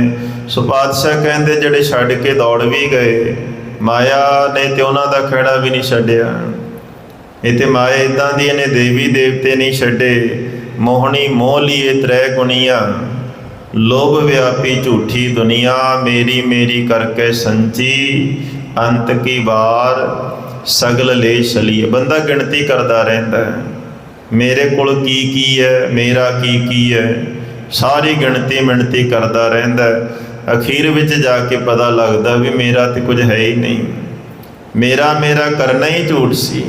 ਸੋ ਪਾਤਸ਼ਾਹ ਕਹਿੰਦੇ ਜਿਹੜੇ ਛੱਡ ਕੇ ਦੌੜ ਵੀ ਗਏ, ਮਾਇਆ ਨੇ ਤੇ ਉਹਨਾਂ ਦਾ ਖਹਿੜਾ ਵੀ ਨਹੀਂ ਛੱਡਿਆ। ਇਹ ਤੇ ਮਾਇਆ ਇੱਦਾਂ ਦੀ ਇਹਨੇ ਦੇਵੀ ਦੇਵਤੇ ਨਹੀਂ ਛੱਡੇ। ਮੋਹਣੀ ਮੋਹ ਲੀਏ ਤ੍ਰੈ ਗੁਣੀਆਂ, ਲੋਭ ਵਿਆਪੀ ਝੂਠੀ ਦੁਨੀਆ, ਮੇਰੀ ਮੇਰੀ ਕਰਕੇ ਸੰਚੀ, ਅੰਤ ਕੀ ਵਾਰ ਸਗਲ ਲੈ ਛਲੀਏ। ਬੰਦਾ ਗਿਣਤੀ ਕਰਦਾ ਰਹਿੰਦਾ ਹੈ, ਮੇਰੇ ਕੋਲ ਕੀ ਹੈ, ਮੇਰਾ ਕੀ ਹੈ, ਸਾਰੀ ਗਿਣਤੀ ਮਿਣਤੀ ਕਰਦਾ ਰਹਿੰਦਾ। ਅਖੀਰ ਵਿੱਚ ਜਾ ਕੇ ਪਤਾ ਲੱਗਦਾ ਵੀ ਮੇਰਾ ਤੇ ਕੁਝ ਹੈ ਹੀ ਨਹੀਂ, ਮੇਰਾ ਕਰਨਾ ਹੀ ਝੂਠ ਸੀ।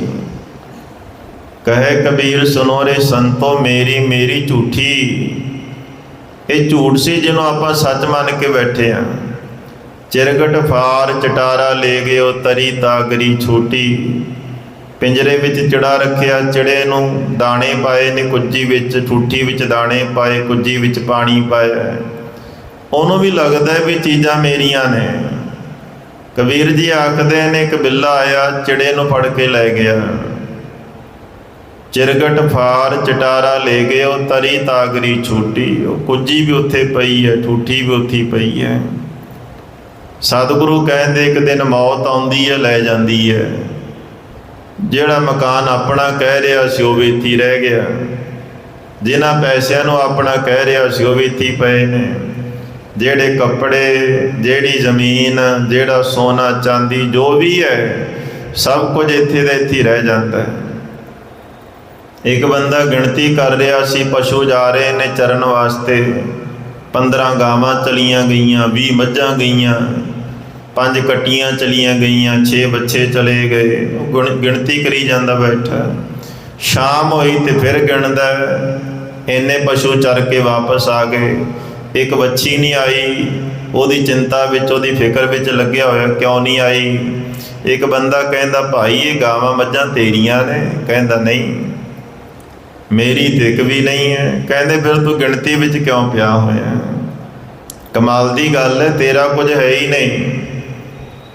ਕਹੇ ਕਬੀਰ ਸੁਨੋ ਰੇ ਸੰਤੋ, ਮੇਰੀ ਮੇਰੀ ਝੂਠੀ। ਇਹ ਝੂਠ ਸੀ ਜਿਹਨੂੰ ਆਪਾਂ ਸੱਚ ਮੰਨ ਕੇ ਬੈਠੇ ਹਾਂ। ਚਿਰਗਟ ਫਾਰ ਚਟਾਰਾ ਲੈ ਗਿਓ, ਤਰੀ ਤਾਗਰੀ ਛੋਟੀ। ਪਿੰਜਰੇ ਵਿੱਚ ਚਿੜਾ ਰੱਖਿਆ, ਚਿੜੇ ਨੂੰ ਦਾਣੇ ਪਾਏ ਨੇ ਕੁੱਜੀ ਵਿੱਚ, ਠੂਠੀ ਵਿੱਚ ਦਾਣੇ ਪਾਏ, ਕੁੱਜੀ ਵਿੱਚ ਪਾਣੀ ਪਾਇਆ। ਉਹਨੂੰ ਵੀ ਲੱਗਦਾ ਵੀ ਚੀਜ਼ਾਂ ਮੇਰੀਆਂ ਨੇ। ਕਬੀਰ ਜੀ ਆਖਦੇ ਨੇ ਇੱਕ ਬਿੱਲਾ ਆਇਆ, ਚਿੜੇ ਨੂੰ ਫੜ ਕੇ ਲੈ ਗਿਆ। ਚਿਰਗਟ ਫਾਰ ਚਟਾਰਾ ਲੈ ਗਿਓ, ਤਰੀ ਤਾਗਰੀ ਛੋਟੀ। ਉਹ ਕੁੱਜੀ ਵੀ ਉੱਥੇ ਪਈ ਹੈ, ਠੂਠੀ ਵੀ ਉੱਥੇ ਪਈ ਹੈ। ਸਤਿਗੁਰੂ ਕਹਿੰਦੇ ਇੱਕ ਦਿਨ ਮੌਤ ਆਉਂਦੀ ਹੈ, ਲੈ ਜਾਂਦੀ ਹੈ। ਜਿਹੜਾ ਮਕਾਨ ਆਪਣਾ ਕਹਿ ਰਿਹਾ ਸੀ ਉਹ ਵੀ ਇੱਥੇ ਰਹਿ ਗਿਆ। ਜਿਨ੍ਹਾਂ ਪੈਸਿਆਂ ਨੂੰ ਆਪਣਾ ਕਹਿ ਰਿਹਾ ਸੀ ਉਹ ਵੀ ਇੱਥੇ ਪਏ ਨੇ। ਜਿਹੜੇ ਕੱਪੜੇ, ਜਿਹੜੀ ਜ਼ਮੀਨ, ਜਿਹੜਾ ਸੋਨਾ ਚਾਂਦੀ ਜੋ ਵੀ ਹੈ ਸਭ ਕੁਝ ਇੱਥੇ ਦਾ ਇੱਥੇ ਰਹਿ ਜਾਂਦਾ ਹੈ। ਇੱਕ ਬੰਦਾ ਗਿਣਤੀ ਕਰ ਰਿਹਾ ਸੀ, ਪਸ਼ੂ ਜਾ ਰਹੇ ਨੇ ਚਰਨ ਵਾਸਤੇ। 15 ਗਾਵਾਂ ਚਲੀਆਂ ਗਈਆਂ, 20 ਮੱਝਾਂ ਗਈਆਂ, 5 ਕੱਟੀਆਂ ਚਲੀਆਂ ਗਈਆਂ, 6 ਬੱਚੇ ਚਲੇ ਗਏ। ਉਹ ਗਿਣਤੀ ਕਰੀ ਜਾਂਦਾ ਬੈਠਾ। ਸ਼ਾਮ ਹੋਈ ਤੇ ਫਿਰ ਗਿਣਦਾ, ਇੰਨੇ ਪਸ਼ੂ ਚਰ ਕੇ ਵਾਪਸ ਆ ਗਏ, ਇੱਕ ਵੱਛੀ ਨਹੀਂ ਆਈ। ਉਹਦੀ ਚਿੰਤਾ ਵਿੱਚ, ਉਹਦੀ ਫਿਕਰ ਵਿੱਚ ਲੱਗਿਆ ਹੋਇਆ, ਕਿਉਂ ਨਹੀਂ ਆਈ। ਇੱਕ ਬੰਦਾ ਕਹਿੰਦਾ ਭਾਈ ਇਹ ਗਾਵਾਂ ਮੱਝਾਂ ਤੇਰੀਆਂ ਨੇ? ਕਹਿੰਦਾ ਨਹੀਂ, ਮੇਰੀ ਤੇ ਇੱਕ ਵੀ ਨਹੀਂ ਹੈ। ਕਹਿੰਦੇ ਫਿਰ ਤੂੰ ਗਿਣਤੀ ਵਿੱਚ ਕਿਉਂ ਪਿਆ ਹੋਇਆ? ਕਮਾਲ ਦੀ ਗੱਲ ਹੈ, ਤੇਰਾ ਕੁਝ ਹੈ ਹੀ ਨਹੀਂ,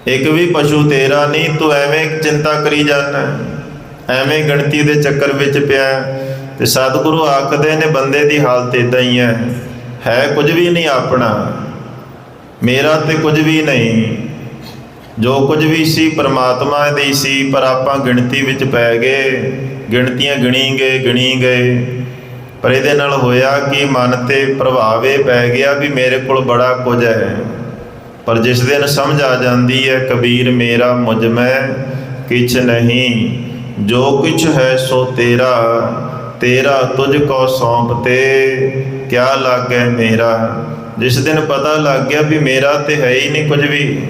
ਇੱਕ ਵੀ ਪਸ਼ੂ ਤੇਰਾ ਨਹੀਂ, ਤੂੰ ਐਵੇਂ ਚਿੰਤਾ ਕਰੀ ਜਾਂਦਾ, ਐਵੇਂ ਗਿਣਤੀ ਦੇ ਚੱਕਰ ਵਿੱਚ ਪਿਆ। ਤੇ ਸਤਿਗੁਰੂ ਆਖਦੇ ਨੇ ਬੰਦੇ ਦੀ ਹਾਲਤ ਇੱਦਾਂ ਹੀ ਹੈ ਕੁਝ ਵੀ ਨਹੀਂ ਆਪਣਾ, ਮੇਰਾ ਤੇ ਕੁਝ ਵੀ ਨਹੀਂ। ਜੋ ਕੁਝ ਵੀ ਸੀ ਪਰਮਾਤਮਾ ਦੀ ਸੀ, ਪਰ ਆਪਾਂ ਗਿਣਤੀ ਵਿੱਚ ਪੈ ਗਏ, ਗਿਣਤੀਆਂ ਗਿਣੀ ਗਏ। ਪਰ ਇਹਦੇ ਨਾਲ ਹੋਇਆ ਕਿ ਮਨ ਤੇ ਪ੍ਰਭਾਵ ਇਹ ਪੈ ਗਿਆ ਵੀ ਮੇਰੇ ਕੋਲ ਬੜਾ ਕੁਝ ਹੈ। ਪਰ ਜਿਸ ਦਿਨ ਸਮਝ ਆ ਜਾਂਦੀ ਹੈ ਕਬੀਰ ਮੇਰਾ ਮੁਝ ਮੈਂ ਕਿਛ ਨਹੀਂ, ਜੋ ਕੁਛ ਹੈ ਸੋ ਤੇਰਾ, ਤੇਰਾ ਤੁਝ ਕੋ ਸੌਂਪ ਤੇ ਕਿਆ ਲਾਗੈ ਮੇਰਾ। ਜਿਸ ਦਿਨ ਪਤਾ ਲੱਗ ਗਿਆ ਵੀ ਮੇਰਾ ਤੇ ਹੈ ਹੀ ਨਹੀਂ ਕੁਝ ਵੀ,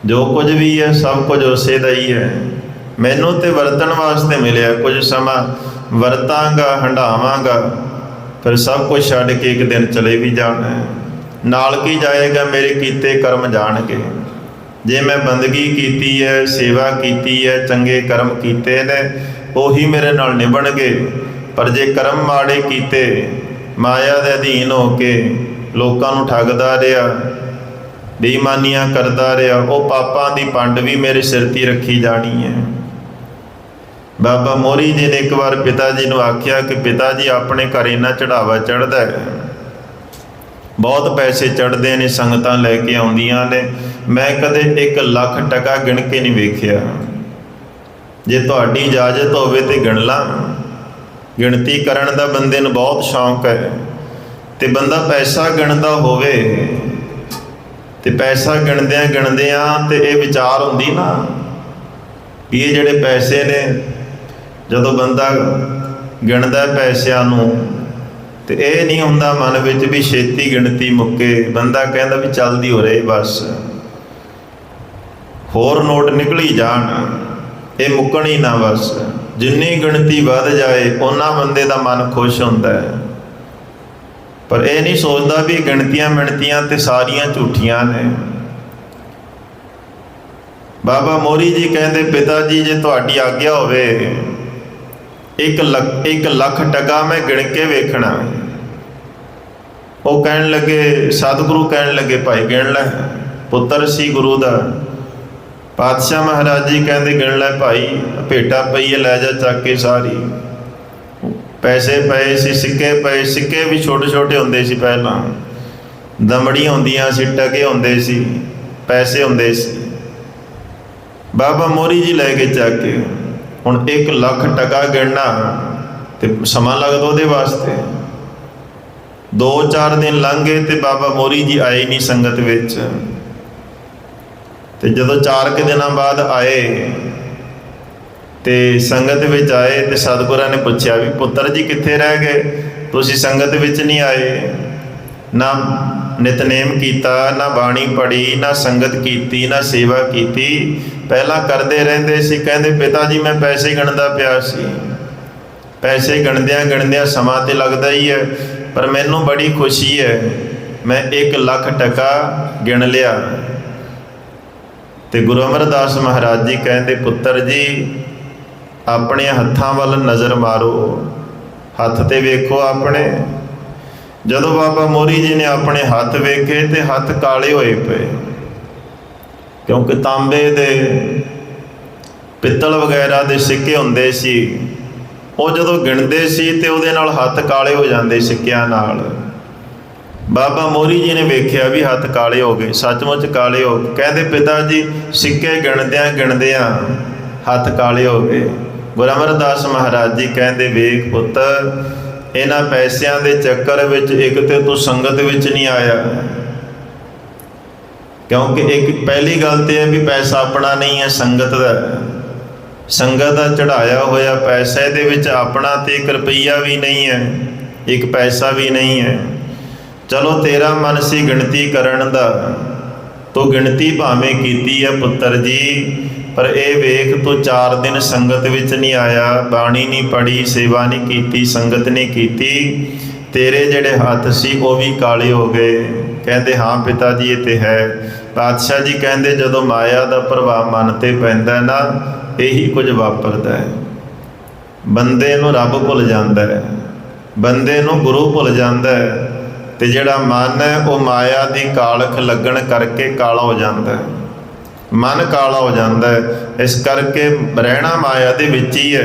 ਜੋ ਕੁਝ ਵੀ ਹੈ ਸਭ ਕੁਝ ਉਸੇ ਦਾ ਹੀ ਹੈ। ਮੈਨੂੰ ਤੇ ਵਰਤਣ ਵਾਸਤੇ ਮਿਲਿਆ, ਕੁਝ ਸਮਾਂ ਵਰਤਾਂਗਾ, ਹੰਢਾਵਾਂਗਾ, ਫਿਰ ਸਭ ਕੁਝ ਛੱਡ ਕੇ ਇੱਕ ਦਿਨ ਚਲੇ ਵੀ ਜਾਣਾ। ਨਾਲ ਕੀ ਜਾਏਗਾ, ਮੇਰੇ ਕੀਤੇ ਕਰਮ ਜਾਣਗੇ। ਜੇ ਮੈਂ ਬੰਦਗੀ ਕੀਤੀ ਹੈ, ਸੇਵਾ ਕੀਤੀ ਹੈ, ਚੰਗੇ ਕਰਮ ਕੀਤੇ ਨੇ, ਉਹੀ ਮੇਰੇ ਨਾਲ ਨਿਭਣਗੇ। ਪਰ ਜੇ ਕਰਮ ਮਾੜੇ ਕੀਤੇ, ਮਾਇਆ ਦੇ ਅਧੀਨ ਹੋ ਕੇ ਲੋਕਾਂ ਨੂੰ ਠੱਗਦਾ ਰਿਹਾ, ਬੇਈਮਾਨੀਆਂ ਕਰਦਾ ਰਿਹਾ, ਉਹ ਪਾਪਾਂ ਦੀ ਪੰਡ ਵੀ ਮੇਰੇ ਸਿਰ 'ਤੇ ਰੱਖੀ ਜਾਣੀ ਹੈ। ਬਾਬਾ ਮੋਹਰੀ ਜੀ ਨੇ ਇੱਕ ਵਾਰ ਪਿਤਾ ਜੀ ਨੂੰ ਆਖਿਆ ਕਿ ਪਿਤਾ ਜੀ, ਆਪਣੇ ਘਰ ਇੰਨਾ ਚੜਾਵਾ ਚੜ੍ਹਦਾ ਹੈ, ਬਹੁਤ ਪੈਸੇ ਚੜ੍ਹਦੇ ਨੇ, ਸੰਗਤਾਂ ਲੈ ਕੇ ਆਉਂਦੀਆਂ ਨੇ, ਮੈਂ ਕਦੇ 1 ਲੱਖ ਟਕਾ ਗਿਣ ਕੇ ਨਹੀਂ ਵੇਖਿਆ। ਜੇ ਤੁਹਾਡੀ ਇਜਾਜ਼ਤ ਹੋਵੇ ਤੇ ਗਿਣ ਲਾਂ। ਗਿਣਤੀ ਕਰਨ ਦਾ ਬੰਦੇ ਨੂੰ ਬਹੁਤ ਸ਼ੌਂਕ ਹੈ, ਤੇ ਬੰਦਾ ਪੈਸਾ ਗਿਣਦਾ ਹੋਵੇ ਤੇ ਪੈਸਾ ਗਿਣਦਿਆਂ ਤੇ ਇਹ ਵਿਚਾਰ ਹੁੰਦੀ ਨਾ ਵੀ ਇਹ ਜਿਹੜੇ ਪੈਸੇ ਨੇ, ਜਦੋਂ ਬੰਦਾ ਗਿਣਦਾ ਪੈਸਿਆਂ ਨੂੰ ਤੇ ਇਹ ਨਹੀਂ ਹੁੰਦਾ ਮਨ ਵਿੱਚ ਵੀ ਛੇਤੀ ਗਿਣਤੀ ਮੁੱਕੇ। ਬੰਦਾ ਕਹਿੰਦਾ ਵੀ ਚੱਲਦੀ ਹੋ ਰਹੀ, ਬਸ ਹੋਰ ਨੋਟ ਨਿਕਲੀ ਜਾਣ, ਇਹ ਮੁੱਕਣ ਹੀ ਨਾ ਬਸ। ਜਿੰਨੀ ਗਿਣਤੀ ਵੱਧ ਜਾਏ ਓਨਾ ਬੰਦੇ ਦਾ ਮਨ ਖੁਸ਼ ਹੁੰਦਾ ਹੈ, ਪਰ ਇਹ ਨਹੀਂ ਸੋਚਦਾ ਵੀ ਗਿਣਤੀਆਂ ਮਿਣਤੀਆਂ ਤੇ ਸਾਰੀਆਂ ਝੂਠੀਆਂ ਨੇ। ਬਾਬਾ ਮੋਹਰੀ ਜੀ ਕਹਿੰਦੇ, ਪਿਤਾ ਜੀ, ਜੇ ਤੁਹਾਡੀ ਆਗਿਆ ਹੋਵੇ 1 ਲੱਖ ਟਕਾ ਮੈਂ ਗਿਣ ਕੇ ਵੇਖਣਾ। ਉਹ ਕਹਿਣ ਲੱਗੇ, ਸਤਿਗੁਰੂ ਕਹਿਣ ਲੱਗੇ, ਭਾਈ ਗਿਣ ਲੈ। ਪੁੱਤਰ ਸੀ ਗੁਰੂ ਦਾ। ਪਾਤਸ਼ਾਹ ਮਹਾਰਾਜ ਜੀ ਕਹਿੰਦੇ, ਗਿਣ ਲੈ ਭਾਈ, ਭੇਟਾ ਪਈ ਹੈ, ਲੈ ਜਾ ਚੱਕ ਕੇ ਸਾਰੀ। ਪੈਸੇ ਪਏ ਸੀ, ਸਿੱਕੇ ਪਏ, ਸਿੱਕੇ ਵੀ ਛੋਟੇ ਛੋਟੇ ਹੁੰਦੇ ਸੀ ਪਹਿਲਾਂ, ਦਮੜੀਆਂ ਹੁੰਦੀਆਂ ਸੀ, ਟਕੇ ਹੁੰਦੇ ਸੀ, ਪੈਸੇ ਹੁੰਦੇ ਸੀ। ਬਾਬਾ ਮੋਹਰੀ ਜੀ ਲੈ ਕੇ ਚੱਕ ਕੇ, ਹੁਣ 1 ਲੱਖ ਟਕਾ ਗਿਣਨਾ ਤੇ ਸਮਾਂ ਲੱਗਦਾ ਉਹਦੇ ਵਾਸਤੇ। 2-4 ਦਿਨ ਲੰਘ ਗਏ ਤੇ ਬਾਬਾ ਮੋਹਰੀ ਜੀ ਆਏ ਨਹੀਂ ਸੰਗਤ ਵਿੱਚ। ਤੇ ਜਦੋਂ 4 ਕੁ ਦਿਨਾਂ ਬਾਅਦ ਆਏ ਤੇ ਸੰਗਤ ਵਿੱਚ ਆਏ ਤੇ ਸਤਿਗੁਰਾਂ ਨੇ ਪੁੱਛਿਆ ਵੀ ਪੁੱਤਰ ਜੀ ਕਿੱਥੇ ਰਹਿ ਗਏ, ਤੁਸੀਂ ਸੰਗਤ ਵਿੱਚ ਨਹੀਂ ਆਏ, ਨਾ ਨਿਤਨੇਮ ਕੀਤਾ, ਨਾ ਬਾਣੀ ਪੜ੍ਹੀ, ਨਾ ਸੰਗਤ ਕੀਤੀ, ਨਾ ਸੇਵਾ ਕੀਤੀ, ਪਹਿਲਾਂ ਕਰਦੇ ਰਹਿੰਦੇ ਸੀ। ਕਹਿੰਦੇ, ਪਿਤਾ ਜੀ ਮੈਂ ਪੈਸੇ ਗਿਣਦਾ ਪਿਆ ਸੀ, ਪੈਸੇ ਗਿਣਦਿਆਂ ਸਮਾਂ ਤੇ ਲੱਗਦਾ ਹੀ ਹੈ, ਪਰ ਮੈਨੂੰ ਬੜੀ ਖੁਸ਼ੀ ਹੈ, ਮੈਂ 1 ਲੱਖ ਟਕਾ ਗਿਣ ਲਿਆ। ਤੇ ਗੁਰੂ ਅਮਰਦਾਸ ਮਹਾਰਾਜ ਜੀ ਕਹਿੰਦੇ, ਪੁੱਤਰ ਜੀ ਆਪਣੇ ਹੱਥਾਂ ਵੱਲ ਨਜ਼ਰ ਮਾਰੋ, ਹੱਥ ਤੇ ਵੇਖੋ ਆਪਣੇ। ਜਦੋਂ ਬਾਬਾ ਮੋਹਰੀ ਜੀ ਨੇ ਆਪਣੇ ਹੱਥ ਵੇਖੇ ਤੇ ਹੱਥ ਕਾਲੇ ਹੋਏ ਪਏ, ਕਿਉਂਕਿ ਤਾਂਬੇ ਦੇ, ਪਿੱਤਲ ਵਗੈਰਾ ਦੇ ਸਿੱਕੇ ਹੁੰਦੇ ਸੀ, ਉਹ ਜਦੋਂ ਗਿਣਦੇ ਸੀ ਤੇ ਉਹਦੇ ਨਾਲ ਹੱਥ ਕਾਲੇ ਹੋ ਜਾਂਦੇ ਸਿੱਕਿਆਂ ਨਾਲ। ਬਾਬਾ ਮੋਹਰੀ ਜੀ ਨੇ ਵੇਖਿਆ ਵੀ ਹੱਥ ਕਾਲੇ ਹੋ ਗਏ, ਸੱਚਮੁੱਚ ਕਾਲੇ ਹੋ ਗਏ। ਕਹਿੰਦੇ, ਪਿਤਾ ਜੀ ਸਿੱਕੇ ਗਿਣਦਿਆਂ ਹੱਥ ਕਾਲੇ ਹੋ ਗਏ। ਗੁਰੂ ਅਮਰਦਾਸ ਮਹਾਰਾਜ ਜੀ ਕਹਿੰਦੇ, ਵੇਖ ਪੁੱਤ, ਇਹਨਾਂ ਪੈਸਿਆਂ ਦੇ ਚੱਕਰ ਵਿੱਚ ਇੱਕ ਤੇ ਤੂੰ ਸੰਗਤ ਵਿੱਚ ਨਹੀਂ ਆਇਆ, ਕਿਉਂਕਿ ਇੱਕ ਪਹਿਲੀ ਗੱਲ ਤੇ ਹੈ ਵੀ ਪੈਸਾ ਆਪਣਾ ਨਹੀਂ ਹੈ, ਸੰਗਤ ਦਾ। ਸੰਗਤ ਦਾ ਚੜਾਇਆ ਹੋਇਆ ਪੈਸਾ, ਇਹਦੇ ਵਿੱਚ ਆਪਣਾ ਤੇ 1 ਰੁਪਈਆ ਵੀ ਨਹੀਂ ਹੈ, 1 ਪੈਸਾ ਵੀ ਨਹੀਂ ਹੈ। ਚਲੋ ਤੇਰਾ ਮਨ ਸੀ ਗਿਣਤੀ ਕਰਨ ਦਾ, ਤੂੰ ਗਿਣਤੀ ਭਾਵੇਂ ਕੀਤੀ ਹੈ ਪੁੱਤਰ ਜੀ, ਪਰ ਇਹ ਵੇਖ ਤੂੰ 4 ਦਿਨ ਸੰਗਤ ਵਿੱਚ ਨਹੀਂ ਆਇਆ, ਬਾਣੀ ਨਹੀਂ ਪੜ੍ਹੀ, ਸੇਵਾ ਨਹੀਂ ਕੀਤੀ, ਸੰਗਤ ਨਹੀਂ ਕੀਤੀ, ਤੇਰੇ ਜਿਹੜੇ ਹੱਥ ਸੀ ਉਹ ਵੀ ਕਾਲੇ ਹੋ ਗਏ। ਕਹਿੰਦੇ, ਹਾਂ ਪਿਤਾ ਜੀ ਇਹ ਤੇ ਹੈ। ਪਾਤਸ਼ਾਹ ਜੀ ਕਹਿੰਦੇ, ਜਦੋਂ ਮਾਇਆ ਦਾ ਪ੍ਰਭਾਵ ਮਨ ਤੇ ਪੈਂਦਾ ਨਾ, ਇਹੀ ਕੁਝ ਵਾਪਰਦਾ ਹੈ। ਬੰਦੇ ਨੂੰ ਰੱਬ ਭੁੱਲ ਜਾਂਦਾ ਹੈ, ਬੰਦੇ ਨੂੰ ਗੁਰੂ ਭੁੱਲ ਜਾਂਦਾ ਹੈ, ਤੇ ਜਿਹੜਾ ਮਨ ਹੈ ਉਹ ਮਾਇਆ ਦੀ ਕਾਲਖ ਲੱਗਣ ਕਰਕੇ ਕਾਲਾ ਹੋ ਜਾਂਦਾ ਹੈ, ਮਨ ਕਾਲਾ ਹੋ ਜਾਂਦਾ ਹੈ। ਇਸ ਕਰਕੇ ਰਹਿਣਾ ਮਾਇਆ ਦੇ ਵਿੱਚ ਹੀ ਹੈ।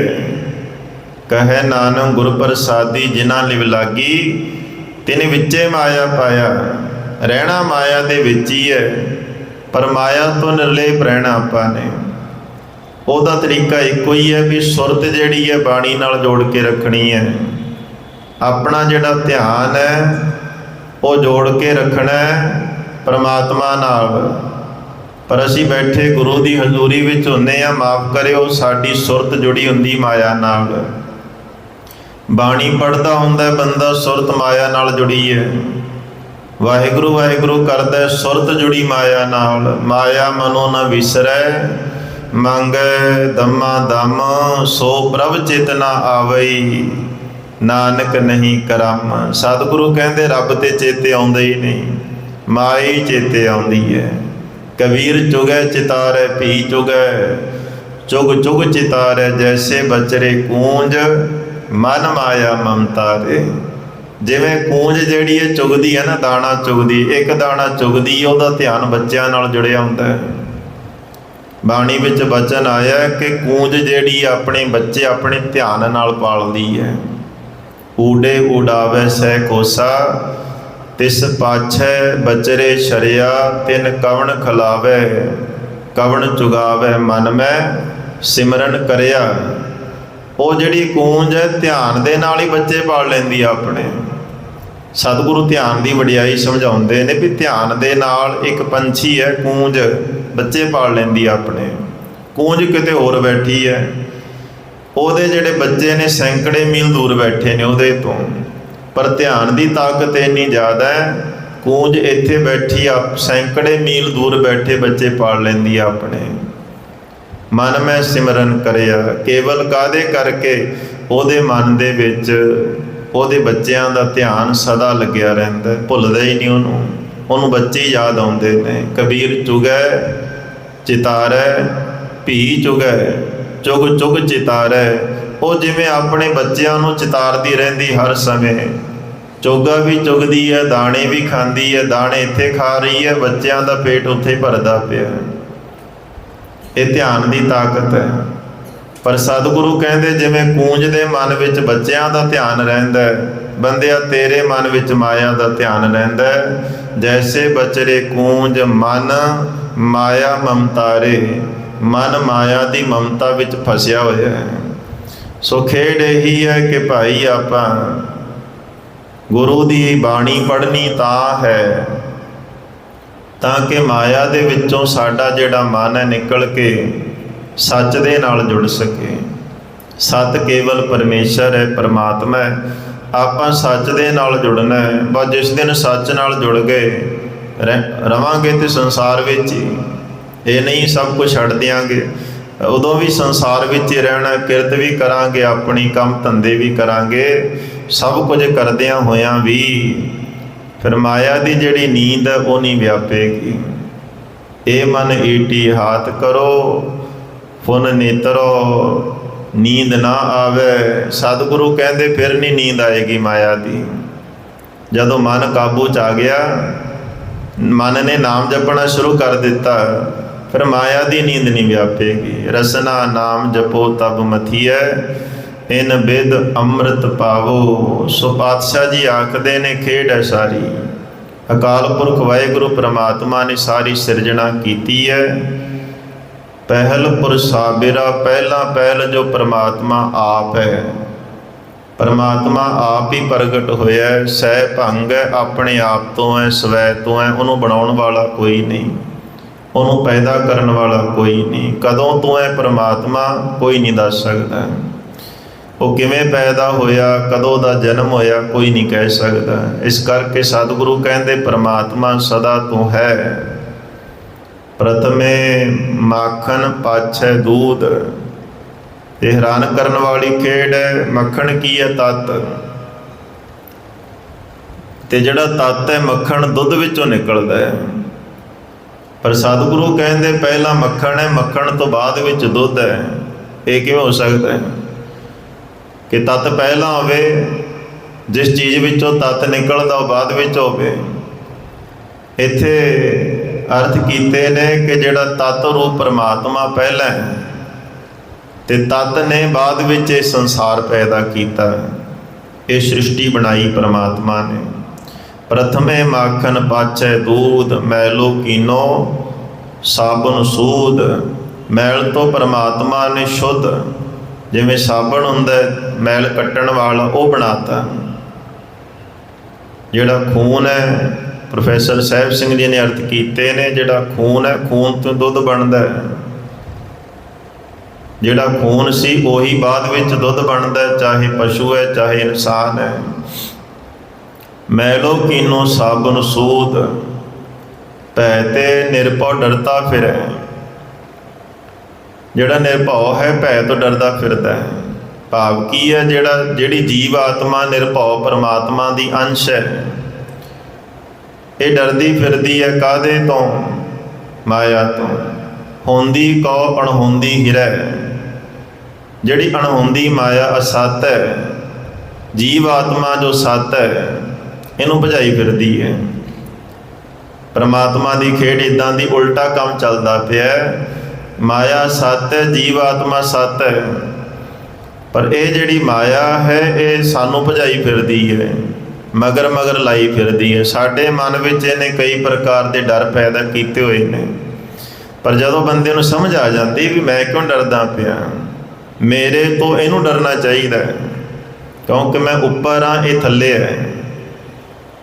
ਕਹੈ ਨਾਨਕ ਗੁਰ ਪ੍ਰਸਾਦੀ ਜਿਨ੍ਹਾਂ ਲਿਵ ਲਾਗੀ, ਤਿਨ ਵਿੱਚੇ ਮਾਇਆ ਪਾਇਆ। ਰਹਿਣਾ ਮਾਇਆ ਦੇ ਵਿੱਚ ਹੀ ਹੈ, ਪਰ ਮਾਇਆ ਤੋਂ ਨਿਰਲੇਪ ਰਹਿਣਾ ਆਪਾਂ ਨੇ। ਉਹਦਾ ਤਰੀਕਾ ਇੱਕੋ ਹੀ ਹੈ ਵੀ ਸੁਰਤ ਜਿਹੜੀ ਹੈ ਬਾਣੀ ਨਾਲ ਜੋੜ ਕੇ ਰੱਖਣੀ ਹੈ। ਆਪਣਾ ਜਿਹੜਾ ਧਿਆਨ ਹੈ ਉਹ ਜੋੜ ਕੇ ਰੱਖਣਾ ਪਰਮਾਤਮਾ ਨਾਲ। ਪਰ ਅਸੀਂ ਬੈਠੇ ਗੁਰੂ ਦੀ ਹਜ਼ੂਰੀ ਵਿੱਚ ਹੁੰਦੇ ਹਾਂ, ਮਾਫ ਕਰਿਓ, ਸਾਡੀ ਸੁਰਤ ਜੁੜੀ ਹੁੰਦੀ ਮਾਇਆ ਨਾਲ। ਬਾਣੀ ਪੜ੍ਹਦਾ ਹੁੰਦਾ ਬੰਦਾ, ਸੁਰਤ ਮਾਇਆ ਨਾਲ ਜੁੜੀ ਹੈ। ਵਾਹਿਗੁਰੂ ਵਾਹਿਗੁਰੂ ਕਰਦਾ, ਸੁਰਤ ਜੁੜੀ ਮਾਇਆ ਨਾਲ। ਮਾਇਆ ਮਨੋ ਨ ਵਿਸਰੈ, ਮੰਗੈ ਦਮਾ ਦਮ, ਸੋ ਪ੍ਰਭ ਚਿਤ ਨ ਆਵਈ, ਨਾਨਕ ਨਹੀਂ ਕਰਮ। ਸਤਿਗੁਰੂ ਕਹਿੰਦੇ, ਰੱਬ ਤੇ ਚੇਤੇ ਆਉਂਦਾ ਹੀ ਨਹੀਂ, ਮਾਇਆ ਹੀ ਚੇਤੇ ਆਉਂਦੀ ਹੈ। ਕਬੀਰ ਚੁਗੈ ਚਿਤਾਰੈ ਭੀ ਚੁਗੈ, ਚੁਗ ਚੁਗ ਚਿਤਾਰੈ, ਜੈਸੇ ਬਚਰੇ ਕੂੰਜ, ਮਨ ਮਾਇਆ ਮਮਤਾਰੇ। ਜਿਵੇਂ ਕੂੰਜ ਜਿਹੜੀ ਹੈ ਚੁਗਦੀ ਹੈ ਨਾ, ਦਾਣਾ ਚੁਗਦੀ, ਇੱਕ ਦਾਣਾ ਚੁਗਦੀ, ਉਹਦਾ ਧਿਆਨ ਬੱਚਿਆਂ ਨਾਲ ਜੁੜਿਆ ਹੁੰਦਾ ਹੈ। ਬਾਣੀ ਵਿੱਚ ਬਚਨ ਆਇਆ ਕਿ ਕੂੰਜ ਜਿਹੜੀ ਆਪਣੇ ਬੱਚੇ ਆਪਣੇ ਧਿਆਨ ਨਾਲ ਪਾਲਦੀ ਹੈ। ਊਡੇ ਉਡਾਵੇ ਸਹਿ ਕੋਸਾ, ਤਿਸ ਪਾਛੈ ਬਚਰੇ ਸ਼ਰਿਆ, ਤਿਨ ਕਵਣ ਖਲਾਵੇ ਕਵਣ ਚੁਗਾਵੇ, ਮਨ ਮੈਂ ਸਿਮਰਨ ਕਰਿਆ। ਉਹ ਜਿਹੜੀ ਕੂੰਜ ਹੈ ਧਿਆਨ ਦੇ ਨਾਲ ਹੀ ਬੱਚੇ ਪਾਲ ਲੈਂਦੀ ਆ ਆਪਣੇ। ਸਤਿਗੁਰੂ ਧਿਆਨ ਦੀ ਵਡਿਆਈ ਸਮਝਾਉਂਦੇ ਨੇ ਵੀ ਧਿਆਨ ਦੇ ਨਾਲ ਇੱਕ ਪੰਛੀ ਹੈ ਕੂੰਜ, ਬੱਚੇ ਪਾਲ ਲੈਂਦੀ ਆ ਆਪਣੇ। ਕੂੰਜ ਕਿਤੇ ਹੋਰ ਬੈਠੀ ਹੈ, ਉਹਦੇ ਜਿਹੜੇ ਬੱਚੇ ਨੇ ਸੈਂਕੜੇ ਮੀਲ ਦੂਰ ਬੈਠੇ ਨੇ ਉਹਦੇ ਤੋਂ, ਪਰ ਧਿਆਨ ਦੀ ਤਾਕਤ ਇੰਨੀ ਜ਼ਿਆਦਾ ਹੈ, ਕੂੰਜ ਇੱਥੇ ਬੈਠੀ ਆ, ਸੈਂਕੜੇ ਮੀਲ ਦੂਰ ਬੈਠੇ ਬੱਚੇ ਪਾਲ ਲੈਂਦੀ ਆ ਆਪਣੇ। ਮਨ ਮੈਂ ਸਿਮਰਨ ਕਰਿਆ, ਕੇਵਲ ਕਾਹਦੇ ਕਰਕੇ? ਉਹਦੇ ਮਨ ਦੇ ਵਿੱਚ ਉਹਦੇ ਬੱਚਿਆਂ ਦਾ ਧਿਆਨ ਸਦਾ ਲੱਗਿਆ ਰਹਿੰਦਾ, ਭੁੱਲਦਾ ਹੀ ਨਹੀਂ ਉਹਨੂੰ, ਉਹਨੂੰ ਬੱਚੇ ਯਾਦ ਆਉਂਦੇ ਨੇ। ਕਬੀਰ ਚੁਗੈ ਚਿਤਾਰੈ ਭੀ ਚੁਗੈ, ਚੁਗ ਚੁਗ ਚਿਤਾਰੈ। ਉਹ ਜਿਵੇਂ ਆਪਣੇ ਬੱਚਿਆਂ ਨੂੰ ਚਿਤਾਰਦੀ ਰਹਿੰਦੀ ਹਰ ਸਮੇਂ, ਚੋਗਾ ਵੀ ਚੁਗਦੀ ਹੈ, ਦਾਣੇ ਵੀ ਖਾਂਦੀ ਹੈ, ਦਾਣੇ ਇੱਥੇ ਖਾ ਰਹੀ ਹੈ, ਬੱਚਿਆਂ ਦਾ ਪੇਟ ਉੱਥੇ ਭਰਦਾ ਪਿਆ। ਇਹ ਧਿਆਨ ਦੀ ਤਾਕਤ ਹੈ। ਪਰ ਸਤਿਗੁਰੂ ਕਹਿੰਦੇ ਜਿਵੇਂ ਕੂੰਜ ਦੇ ਮਨ ਵਿੱਚ ਬੱਚਿਆਂ ਦਾ ਧਿਆਨ ਰਹਿੰਦਾ ਹੈ, ਬੰਦਿਆ ਤੇਰੇ ਮਨ ਵਿੱਚ ਮਾਇਆ ਦਾ ਧਿਆਨ ਰਹਿੰਦਾ ਹੈ। ਜੈਸੇ ਬਚਰੇ ਕੂੰਜ ਮਨ ਮਾਇਆ ਮਮਤਾਰੇ, ਮਨ ਮਾਇਆ ਦੀ ਮਮਤਾ ਵਿੱਚ ਫਸਿਆ ਹੋਇਆ ਹੈ। ਸੋ ਖੇਡ ਇਹੀ ਹੈ ਕਿ ਭਾਈ ਆਪਾਂ ਗੁਰੂ ਦੀ ਬਾਣੀ ਪੜ੍ਹਨੀ ਤਾਂ ਹੈ ਤਾਂ ਕਿ ਮਾਇਆ ਦੇ ਵਿੱਚੋਂ ਸਾਡਾ ਜਿਹੜਾ ਮਨ ਹੈ ਨਿਕਲ ਕੇ ਸੱਚ ਦੇ ਨਾਲ ਜੁੜ ਸਕੇ। ਸਤ ਕੇਵਲ ਪਰਮੇਸ਼ਰ ਹੈ, ਪਰਮਾਤਮਾ ਹੈ। ਆਪਾਂ ਸੱਚ ਦੇ ਨਾਲ ਜੁੜਨਾ ਹੈ। ਬਸ ਜਿਸ ਦਿਨ ਸੱਚ ਨਾਲ ਜੁੜ ਗਏ ਰਵਾਂਗੇ ਤੇ ਸੰਸਾਰ ਵਿੱਚ ਹੀ, ਇਹ ਨਹੀਂ ਸਭ ਕੁਝ ਛੱਡ ਦਿਆਂਗੇ, ਉਦੋਂ ਵੀ ਸੰਸਾਰ ਵਿੱਚ ਹੀ ਰਹਿਣਾ। ਕਿਰਤ ਵੀ ਕਰਾਂਗੇ, ਆਪਣੀ ਕੰਮ ਧੰਦੇ ਵੀ ਕਰਾਂਗੇ, ਸਭ ਕੁਝ ਕਰਦਿਆਂ ਹੋਇਆਂ ਵੀ ਫਿਰ ਮਾਇਆ ਦੀ ਜਿਹੜੀ ਨੀਂਦ ਹੈ ਉਹ ਨਹੀਂ ਵਿਆਪੇਗੀ। ਇਹ ਮਨ ਈਟੀ ਹਾਥ ਕਰੋ ਫੁਨ ਨੇਤਰੋ, ਨੀਂਦ ਨਾ ਆਵੇ। ਸਤਿਗੁਰੂ ਕਹਿੰਦੇ ਫਿਰ ਨਹੀਂ ਨੀਂਦ ਆਏਗੀ ਮਾਇਆ ਦੀ। ਜਦੋਂ ਮਨ ਕਾਬੂ 'ਚ ਆ ਗਿਆ, ਮਨ ਨੇ ਨਾਮ ਜਪਣਾ ਸ਼ੁਰੂ ਕਰ ਦਿੱਤਾ, ਫਿਰ ਮਾਇਆ ਦੀ ਨੀਂਦ ਨਹੀਂ ਵਿਆਪੇਗੀ। ਰਸਨਾ ਨਾਮ ਜਪੋ ਤਬ ਮਥੀਐ, ਇਨ ਬਿਦ ਅੰਮ੍ਰਿਤ ਪਾਵੋ। ਸੋ ਪਾਤਸ਼ਾਹ ਜੀ ਆਖਦੇ ਨੇ ਖੇਡ ਹੈ ਸਾਰੀ, ਅਕਾਲ ਪੁਰਖ ਵਾਹਿਗੁਰੂ ਪ੍ਰਮਾਤਮਾ ਨੇ ਸਾਰੀ ਸਿਰਜਣਾ ਕੀਤੀ ਹੈ। ਪਹਿਲ ਪੁਰਸਾਬਿਰਾ, ਪਹਿਲਾ ਪਹਿਲ ਜੋ ਪ੍ਰਮਾਤਮਾ ਆਪ ਹੈ। ਪਰਮਾਤਮਾ ਆਪ ਹੀ ਪ੍ਰਗਟ ਹੋਇਆ ਹੈ, ਸਹਿ ਭੰਗ ਹੈ, ਆਪਣੇ ਆਪ ਤੋਂ ਹੈ, ਸਵੈ ਤੋਂ ਹੈ। ਉਹਨੂੰ ਬਣਾਉਣ ਵਾਲਾ ਕੋਈ ਨਹੀਂ, ਉਹਨੂੰ ਪੈਦਾ ਕਰਨ ਵਾਲਾ ਕੋਈ ਨਹੀਂ। ਕਦੋਂ ਤੋਂ ਹੈ ਪਰਮਾਤਮਾ ਕੋਈ ਨਹੀਂ ਦੱਸ ਸਕਦਾ। ਉਹ ਕਿਵੇਂ ਪੈਦਾ ਹੋਇਆ, ਕਦੋਂ ਦਾ ਜਨਮ ਹੋਇਆ, ਕੋਈ ਨਹੀਂ ਕਹਿ ਸਕਦਾ। ਇਸ ਕਰਕੇ ਸਤਿਗੁਰੂ ਕਹਿੰਦੇ ਪਰਮਾਤਮਾ ਸਦਾ ਤੋਂ ਹੈ। ਪ੍ਰਥਮੇ ਮਾਖਣ ਪਾਛੈ ਦੂਧ, ਇਹ ਹੈਰਾਨ ਕਰਨ ਵਾਲੀ ਖੇਡ ਹੈ। ਮੱਖਣ ਕੀ ਹੈ? ਤੱਤ। ਤੇ ਜਿਹੜਾ ਤੱਤ ਹੈ ਮੱਖਣ ਦੁੱਧ ਵਿੱਚੋਂ ਨਿਕਲਦਾ ਹੈ। ਪਰ ਸਤਿਗੁਰੂ ਕਹਿੰਦੇ ਪਹਿਲਾਂ ਮੱਖਣ ਹੈ, ਮੱਖਣ ਤੋਂ ਬਾਅਦ ਵਿੱਚ ਦੁੱਧ ਹੈ। ਇਹ ਕਿਵੇਂ ਹੋ ਸਕਦਾ ਹੈ ਕਿ ਤੱਤ ਪਹਿਲਾਂ ਹੋਵੇ, ਜਿਸ ਚੀਜ਼ ਵਿੱਚੋਂ ਤੱਤ ਨਿਕਲਦਾ ਉਹ ਬਾਅਦ ਵਿੱਚ ਹੋਵੇ? ਇੱਥੇ ਅਰਥ ਕੀਤੇ ਨੇ ਕਿ ਜਿਹੜਾ ਤੱਤ ਰੂਪ ਪਰਮਾਤਮਾ ਪਹਿਲਾਂ ਹੈ ਤੇ ਤੱਤ ਨੇ ਬਾਅਦ ਵਿੱਚ ਇਹ ਸੰਸਾਰ ਪੈਦਾ ਕੀਤਾ, ਇਹ ਸ੍ਰਿਸ਼ਟੀ ਬਣਾਈ ਪਰਮਾਤਮਾ ਨੇ। ਪ੍ਰਥਮੇ ਮਾਖਣ ਪਾਛੈ ਦੂਧ, ਮੈਲੋ ਕੀਨੋ ਸਾਬਨ ਸੂਦ। ਮੈਲ ਤੋਂ ਪਰਮਾਤਮਾ ਨੇ ਸ਼ੁੱਧ, ਜਿਵੇਂ ਸਾਬਣ ਹੁੰਦਾ ਮੈਲ ਕੱਟਣ ਵਾਲਾ, ਉਹ ਬਣਾਤਾ। ਜਿਹੜਾ ਖੂਨ ਹੈ, ਪ੍ਰੋਫੈਸਰ ਸਾਹਿਬ ਸਿੰਘ ਜੀ ਨੇ ਅਰਥ ਕੀਤੇ ਨੇ, ਜਿਹੜਾ ਖੂਨ ਹੈ, ਖੂਨ ਤੋਂ ਦੁੱਧ ਬਣਦਾ ਹੈ। ਜਿਹੜਾ ਖੂਨ ਸੀ ਉਹੀ ਬਾਅਦ ਵਿੱਚ ਦੁੱਧ ਬਣਦਾ, ਚਾਹੇ ਪਸ਼ੂ ਹੈ ਚਾਹੇ ਇਨਸਾਨ ਹੈ। ਮੈਲੋ ਕੀਨੋ ਸਾਬਨ ਸੂਦ, ਭੈ ਤੇ ਨਿਰਭਉ ਡਰਤਾ ਫਿਰੈ। ਜਿਹੜਾ ਨਿਰਭਉ ਹੈ ਭੈ ਤੋਂ ਡਰਦਾ ਫਿਰਦਾ ਹੈ। ਭਾਵ ਕੀ ਹੈ? ਜਿਹੜੀ ਜੀਵ ਆਤਮਾ ਨਿਰਭਉ ਪਰਮਾਤਮਾ ਦੀ ਅੰਸ਼ ਹੈ, ਇਹ ਡਰਦੀ ਫਿਰਦੀ ਹੈ ਕਾਹਦੇ ਤੋਂ? ਮਾਇਆ ਤੋਂ। ਹੁੰਦੀ ਕਉ ਅਣਹੋਂਦੀ ਹਿਰੈ, ਜਿਹੜੀ ਅਣਹੋਂਦੀ ਮਾਇਆ ਅਸਤ ਹੈ, ਜੀਵ ਆਤਮਾ ਜੋ ਸੱਤ ਹੈ ਇਹਨੂੰ ਭਜਾਈ ਫਿਰਦੀ ਹੈ। ਪਰਮਾਤਮਾ ਦੀ ਖੇਡ ਇਦਾਂ ਦੀ ਉਲਟਾ ਕੰਮ ਚੱਲਦਾ ਪਿਆ। ਮਾਇਆ ਸੱਤ ਹੈ, ਜੀਵ ਆਤਮਾ ਸੱਤ ਹੈ, ਪਰ ਇਹ ਜਿਹੜੀ ਮਾਇਆ ਹੈ ਇਹ ਸਾਨੂੰ ਭਜਾਈ ਫਿਰਦੀ ਹੈ, ਮਗਰ ਮਗਰ ਲਾਈ ਫਿਰਦੀ ਹੈ। ਸਾਡੇ ਮਨ ਵਿੱਚ ਇਹਨੇ ਕਈ ਪ੍ਰਕਾਰ ਦੇ ਡਰ ਪੈਦਾ ਕੀਤੇ ਹੋਏ ਨੇ, ਪਰ ਜਦੋਂ ਬੰਦੇ ਨੂੰ ਸਮਝ ਆ ਜਾਂਦੀ ਵੀ ਮੈਂ ਕਿਉਂ ਡਰਦਾ ਪਿਆ, ਮੇਰੇ ਤੋਂ ਇਹਨੂੰ ਡਰਨਾ ਚਾਹੀਦਾ ਕਿਉਂਕਿ ਮੈਂ ਉੱਪਰ ਹਾਂ, ਇਹ ਥੱਲੇ ਹੈ।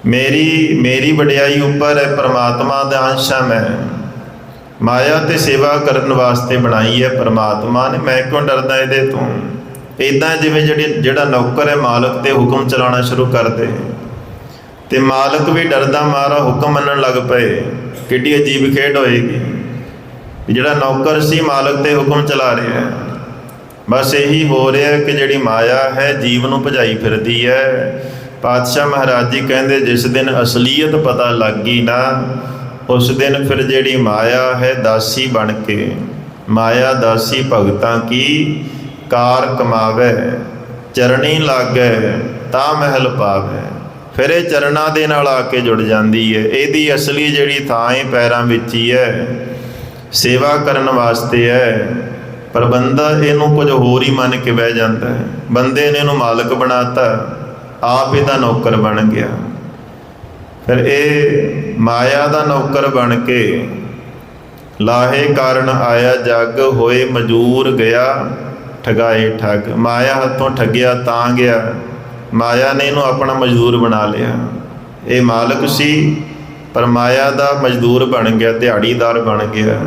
ਮੇਰੀ ਵਡਿਆਈ ਉੱਪਰ ਹੈ, ਪਰਮਾਤਮਾ ਦਾ ਅੰਸ਼ ਹਾਂ ਮੈਂ। ਮਾਇਆ ਤੇ ਸੇਵਾ ਕਰਨ ਵਾਸਤੇ ਬਣਾਈ ਹੈ ਪਰਮਾਤਮਾ ਨੇ, ਮੈਂ ਕਿਉਂ ਡਰਦਾ ਇਹਦੇ ਤੋਂ। ਇੱਦਾਂ ਜਿਵੇਂ ਜਿਹੜਾ ਨੌਕਰ ਹੈ ਮਾਲਕ ਤੇ ਹੁਕਮ ਚਲਾਉਣਾ ਸ਼ੁਰੂ ਕਰ ਦੇ ਤੇ ਮਾਲਕ ਵੀ ਡਰਦਾ ਮਾਰਾ ਹੁਕਮ ਮੰਨਣ ਲੱਗ ਪਏ, ਕਿੱਡੀ ਅਜੀਬ ਖੇਡ ਹੋਏਗੀ। ਜਿਹੜਾ ਨੌਕਰ ਸੀ ਮਾਲਕ ਤੇ ਹੁਕਮ ਚਲਾ ਰਿਹਾ। ਬਸ ਇਹੀ ਹੋ ਰਿਹਾ ਕਿ ਜਿਹੜੀ ਮਾਇਆ ਹੈ ਜੀਵ ਨੂੰ ਭਜਾਈ ਫਿਰਦੀ ਹੈ। ਪਾਤਸ਼ਾਹ ਮਹਾਰਾਜ ਜੀ ਕਹਿੰਦੇ ਜਿਸ ਦਿਨ ਅਸਲੀਅਤ ਪਤਾ ਲੱਗ ਗਈ ਨਾ, ਉਸ ਦਿਨ ਫਿਰ ਜਿਹੜੀ ਮਾਇਆ ਹੈ ਦਾਸੀ ਬਣ ਕੇ, ਮਾਇਆ ਦਾਸੀ ਭਗਤਾਂ ਕੀ ਕਾਰ ਕਮਾਵੇ, ਚਰਣੀ ਲਾਗੇ ਤਾਂ ਮਹਿਲ ਪਾਵੇ। ਫਿਰ ਇਹ ਚਰਨਾਂ ਦੇ ਨਾਲ ਆ ਕੇ ਜੁੜ ਜਾਂਦੀ ਹੈ। ਇਹਦੀ ਅਸਲੀ ਜਿਹੜੀ ਥਾਂ ਹੈ ਪੈਰਾਂ ਵਿੱਚ ਹੀ ਹੈ, ਸੇਵਾ ਕਰਨ ਵਾਸਤੇ ਹੈ। ਪਰ ਬੰਦਾ ਇਹਨੂੰ ਕੁਝ ਹੋਰ ਹੀ ਮੰਨ ਕੇ ਬਹਿ ਜਾਂਦਾ ਹੈ। ਬੰਦੇ ਨੇ ਇਹਨੂੰ ਮਾਲਕ ਬਣਾਤਾ, ਆਪ ਇਹਦਾ ਨੌਕਰ ਬਣ ਗਿਆ। ਫਿਰ ਇਹ ਮਾਇਆ ਦਾ ਨੌਕਰ ਬਣ ਕੇ ਲਾਹੇ ਕਾਰਨ ਆਇਆ ਜੱਗ, ਹੋਏ ਮਜੂਰ ਗਿਆ ਠਗਾਏ ਠੱਗ। ਮਾਇਆ ਹੱਥੋਂ ਠੱਗਿਆ ਤਾਂ ਗਿਆ, ਮਾਇਆ ਨੇ ਇਹਨੂੰ ਆਪਣਾ ਮਜ਼ਦੂਰ ਬਣਾ ਲਿਆ। ਇਹ ਮਾਲਕ ਸੀ ਪਰ ਮਾਇਆ ਦਾ ਮਜ਼ਦੂਰ ਬਣ ਗਿਆ, ਦਿਹਾੜੀਦਾਰ ਬਣ ਗਿਆ।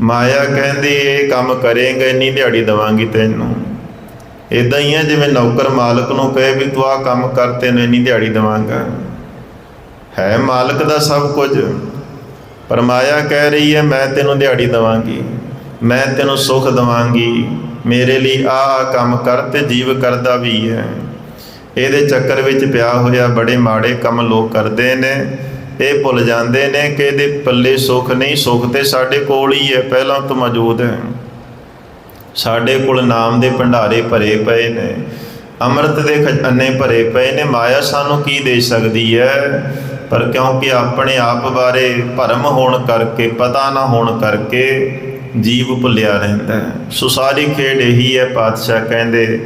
ਮਾਇਆ ਕਹਿੰਦੀ ਇਹ ਕੰਮ ਕਰੇਂਗਾ ਇੰਨੀ ਦਿਹਾੜੀ ਦੇਵਾਂਗੀ ਤੈਨੂੰ। ਇੱਦਾਂ ਹੀ ਹੈ ਜਿਵੇਂ ਨੌਕਰ ਮਾਲਕ ਨੂੰ ਕਹੇ ਵੀ ਤੂੰ ਆਹ ਕੰਮ ਕਰ ਤੈਨੂੰ ਇੰਨੀ ਦਿਹਾੜੀ ਦੇਵਾਂਗਾ। ਹੈ ਮਾਲਕ ਦਾ ਸਭ ਕੁਝ, ਪਰ ਮਾਇਆ ਕਹਿ ਰਹੀ ਹੈ ਮੈਂ ਤੈਨੂੰ ਦਿਹਾੜੀ ਦੇਵਾਂਗੀ, ਮੈਂ ਤੈਨੂੰ ਸੁੱਖ ਦੇਵਾਂਗੀ, ਮੇਰੇ ਲਈ ਆਹ ਕੰਮ ਕਰ। ਤੇ ਜੀਵ ਕਰਦਾ ਵੀ ਹੈ। ਇਹਦੇ ਚੱਕਰ ਵਿੱਚ ਪਿਆ ਹੋਇਆ ਬੜੇ ਮਾੜੇ ਕੰਮ ਲੋਕ ਕਰਦੇ ਨੇ। ਇਹ ਭੁੱਲ ਜਾਂਦੇ ਨੇ ਕਿ ਇਹਦੇ ਪੱਲੇ ਸੁੱਖ ਨਹੀਂ, ਸੁੱਖ ਤੇ ਸਾਡੇ ਕੋਲ ਹੀ ਹੈ, ਪਹਿਲਾਂ ਤੋਂ ਮੌਜੂਦ ਹੈ। ਸਾਡੇ ਕੋਲ ਨਾਮ ਦੇ ਭੰਡਾਰੇ ਭਰੇ ਪਏ ਨੇ, ਅੰਮ੍ਰਿਤ ਦੇ ਖਜ਼ਾਨੇ ਭਰੇ ਪਏ ਨੇ। ਮਾਇਆ ਸਾਨੂੰ ਕੀ ਦੇ ਸਕਦੀ ਹੈ? ਪਰ ਕਿਉਂਕਿ ਆਪਣੇ ਆਪ ਬਾਰੇ ਭਰਮ ਹੋਣ ਕਰਕੇ, ਪਤਾ ਨਾ ਹੋਣ ਕਰਕੇ ਜੀਵ ਭੁੱਲਿਆ ਰਹਿੰਦਾ ਹੈ। ਸੋ ਸਾਰੀ ਖੇਡ ਇਹੀ ਹੈ। ਪਾਤਸ਼ਾਹ ਕਹਿੰਦੇ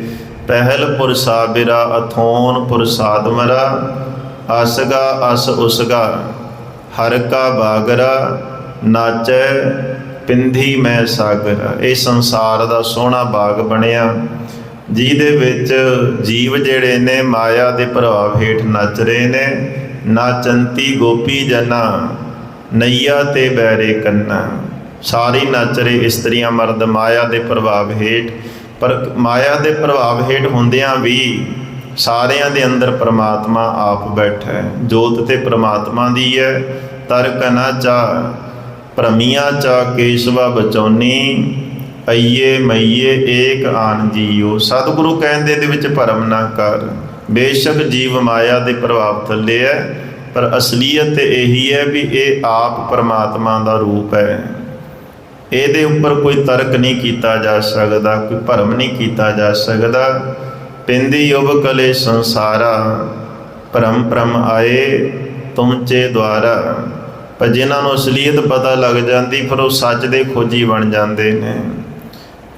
ਪਹਿਲ ਪੁਰ ਸਾਬਿਰਾ ਅਥੋਨ ਪੁਰ ਸਾਧਮਰਾ, ਅਸਗਾ ਅਸ ਉਸਗਾ ਹਰ ਕਾ ਬਾਗਰਾ, ਨਾਚੈ ਪਿੰਧੀ ਮੈਂ ਸਾਗਰ। ਇਹ ਸੰਸਾਰ ਦਾ ਸੋਹਣਾ ਬਾਗ ਬਣਿਆ ਜਿਹਦੇ ਵਿੱਚ ਜੀਵ ਜਿਹੜੇ ਨੇ ਮਾਇਆ ਦੇ ਪ੍ਰਭਾਵ ਹੇਠ ਨੱਚ ਰਹੇ ਨੇ। ਨਾਚੰਤੀ ਗੋਪੀ ਜਨਾ ਨਈਆ ਤੇ ਬੈਰੇ ਕੰਨਾ। ਸਾਰੇ ਨੱਚ ਰਹੇ ਇਸਤਰੀਆਂ ਮਰਦ ਮਾਇਆ ਦੇ ਪ੍ਰਭਾਵ ਹੇਠ। ਪਰ ਮਾਇਆ ਦੇ ਪ੍ਰਭਾਵ ਹੇਠ ਹੁੰਦਿਆਂ ਵੀ ਸਾਰਿਆਂ ਦੇ ਅੰਦਰ ਪਰਮਾਤਮਾ ਆਪ ਬੈਠਾ ਹੈ। ਜੋਤ ਤੇ ਪਰਮਾਤਮਾ ਦੀ ਹੈ। ਤਰਕ ਨਾ ਚਾ ਭਰਮੀਆਂ ਚਾ ਕੇਸ਼ਵਾ ਬਚਾਉਣੀ, ਅਈਏ ਮਈਏ ਏਕ ਆਨ ਜੀਓ। ਸਤਿਗੁਰੂ ਕਹਿੰਦੇ ਇਹਦੇ ਵਿੱਚ ਭਰਮ ਨਾ ਕਰ। ਬੇਸ਼ੱਕ ਜੀਵ ਮਾਇਆ ਦੇ ਪ੍ਰਭਾਵ ਥੱਲੇ ਹੈ, ਪਰ ਅਸਲੀਅਤ ਇਹੀ ਹੈ ਵੀ ਇਹ ਆਪ ਪਰਮਾਤਮਾ ਦਾ ਰੂਪ ਹੈ। ਇਹਦੇ ਉੱਪਰ ਕੋਈ ਤਰਕ ਨਹੀਂ ਕੀਤਾ ਜਾ ਸਕਦਾ, ਕੋਈ ਭਰਮ ਨਹੀਂ ਕੀਤਾ ਜਾ ਸਕਦਾ। ਪਿੰਦੀ ਉਬ ਕਲੇ ਸੰਸਾਰਾ, ਭਰਮ ਭਰਮ ਆਏ ਤੁਮਚੇ ਦੁਆਰਾ। ਪਰ ਜਿਨ੍ਹਾਂ ਨੂੰ ਅਸਲੀਅਤ ਪਤਾ ਲੱਗ ਜਾਂਦੀ ਫਿਰ ਉਹ ਸੱਚ ਦੇ ਖੋਜੀ ਬਣ ਜਾਂਦੇ ਨੇ।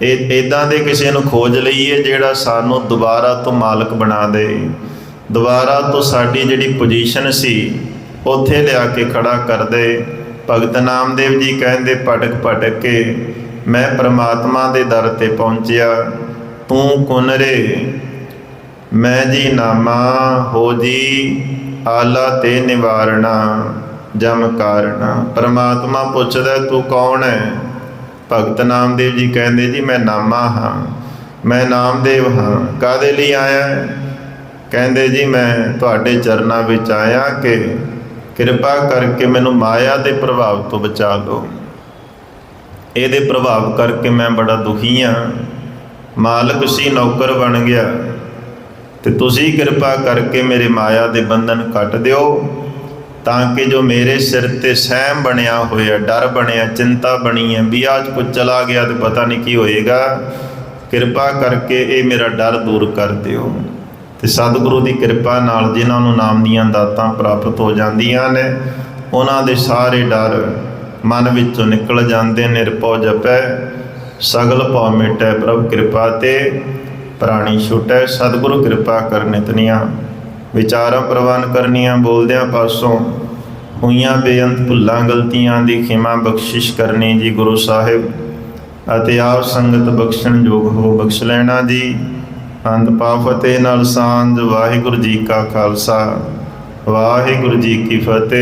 ਇਹ ਇੱਦਾਂ ਦੇ ਕਿਸੇ ਨੂੰ ਖੋਜ ਲਈਏ ਜਿਹੜਾ ਸਾਨੂੰ ਦੁਬਾਰਾ ਤੋਂ ਮਾਲਕ ਬਣਾ ਦੇ, ਦੁਬਾਰਾ ਤੋਂ ਸਾਡੀ ਜਿਹੜੀ ਪੋਜੀਸ਼ਨ ਸੀ ਉੱਥੇ ਲਿਆ ਕੇ ਖੜਾ ਕਰ ਦੇ। ਭਗਤ ਨਾਮਦੇਵ ਜੀ ਕਹਿੰਦੇ ਭਟਕ ਭਟਕ ਕੇ ਮੈਂ ਪਰਮਾਤਮਾ ਦੇ ਦਰ ਤੇ ਪਹੁੰਚਿਆ। ਤੂੰ ਕੁਨ ਰੇ ਮੈਂ ਜੀ ਨਾਮਾ, ਹੋ ਜੀ ਆਲਾ ਤੇ ਨਿਵਾਰਣਾ ਜਮ ਕਾਰਣਾ। ਪਰਮਾਤਮਾ ਪੁੱਛਦਾ ਤੂੰ ਕੌਣ ਹੈ? ਭਗਤ ਨਾਮਦੇਵ ਜੀ ਕਹਿੰਦੇ ਜੀ ਮੈਂ ਨਾਮਾ ਹਾਂ, ਮੈਂ ਨਾਮਦੇਵ ਹਾਂ। ਕਾਹਦੇ ਲਈ ਆਇਆ? ਕਹਿੰਦੇ ਜੀ ਮੈਂ ਤੁਹਾਡੇ ਚਰਨਾਂ ਵਿੱਚ ਆਇਆ ਕਿ ਕਿਰਪਾ ਕਰਕੇ ਮੈਨੂੰ ਮਾਇਆ ਦੇ ਪ੍ਰਭਾਵ ਤੋਂ ਬਚਾ ਲਓ। ਇਹਦੇ ਪ੍ਰਭਾਵ ਕਰਕੇ ਮੈਂ ਬੜਾ ਦੁਖੀ ਹਾਂ। ਮਾਲਕ ਸੀ ਨੌਕਰ ਬਣ ਗਿਆ ਤੇ ਤੁਸੀਂ ਕਿਰਪਾ ਕਰਕੇ ਮੇਰੇ ਮਾਇਆ ਦੇ ਬੰਧਨ ਕੱਟ ਦਿਓ, ਤਾਂ ਕਿ ਜੋ ਮੇਰੇ ਸਿਰ ਤੇ ਸਹਿਮ ਬਣਿਆ ਹੋਇਆ, ਡਰ ਬਣਿਆ, ਚਿੰਤਾ ਬਣੀ ਹੈ ਵੀ ਅੱਜ ਕੁਝ ਚਲਾ ਗਿਆ ਤੇ ਪਤਾ ਨਹੀਂ ਕੀ ਹੋਏਗਾ, ਕਿਰਪਾ ਕਰਕੇ ਇਹ ਮੇਰਾ ਡਰ ਦੂਰ ਕਰ ਦਿਓ। ਤੇ ਸਤਿਗੁਰੂ ਦੀ ਕਿਰਪਾ ਨਾਲ ਜਿਨ੍ਹਾਂ ਨੂੰ ਨਾਮ ਦੀਆਂ ਦਾਤਾਂ ਪ੍ਰਾਪਤ ਹੋ ਜਾਂਦੀਆਂ ਨੇ, ਉਹਨਾਂ ਦੇ ਸਾਰੇ ਡਰ ਮਨ ਵਿੱਚੋਂ ਨਿਕਲ ਜਾਂਦੇ। ਨਿਰਭਉ ਜਪੈ ਸਗਲ ਭਉ ਮਿਟੈ, ਪ੍ਰਭ ਕਿਰਪਾ ਤੇ ਪ੍ਰਾਣੀ ਛੁਟੈ। ਸਤਿਗੁਰੂ ਕਿਰਪਾ ਕਰ ਨਿਤਨੀਆਂ ਵਿਚਾਰਾਂ ਪ੍ਰਵਾਨ ਕਰਨੀਆਂ, ਬੋਲਦਿਆਂ ਪਾਸੋਂ ਹੋਈਆਂ ਬੇਅੰਤ ਭੁੱਲਾਂ ਗਲਤੀਆਂ ਦੀ ਖਿਮਾ ਬਖਸ਼ਿਸ਼ ਕਰਨੀ ਜੀ ਗੁਰੂ ਸਾਹਿਬ, ਅਤੇ ਆਪ ਸੰਗਤ ਬਖਸ਼ਣ ਯੋਗ ਹੋ ਬਖਸ਼ ਲੈਣਾ ਜੀ। ਅੰਤ ਪਾ ਫਤਿਹ ਨਾਲ ਸਾਂਝ। ਵਾਹਿਗੁਰੂ ਜੀ ਕਾ ਖਾਲਸਾ, ਵਾਹਿਗੁਰੂ ਜੀ ਕੀ ਫਤਿਹ।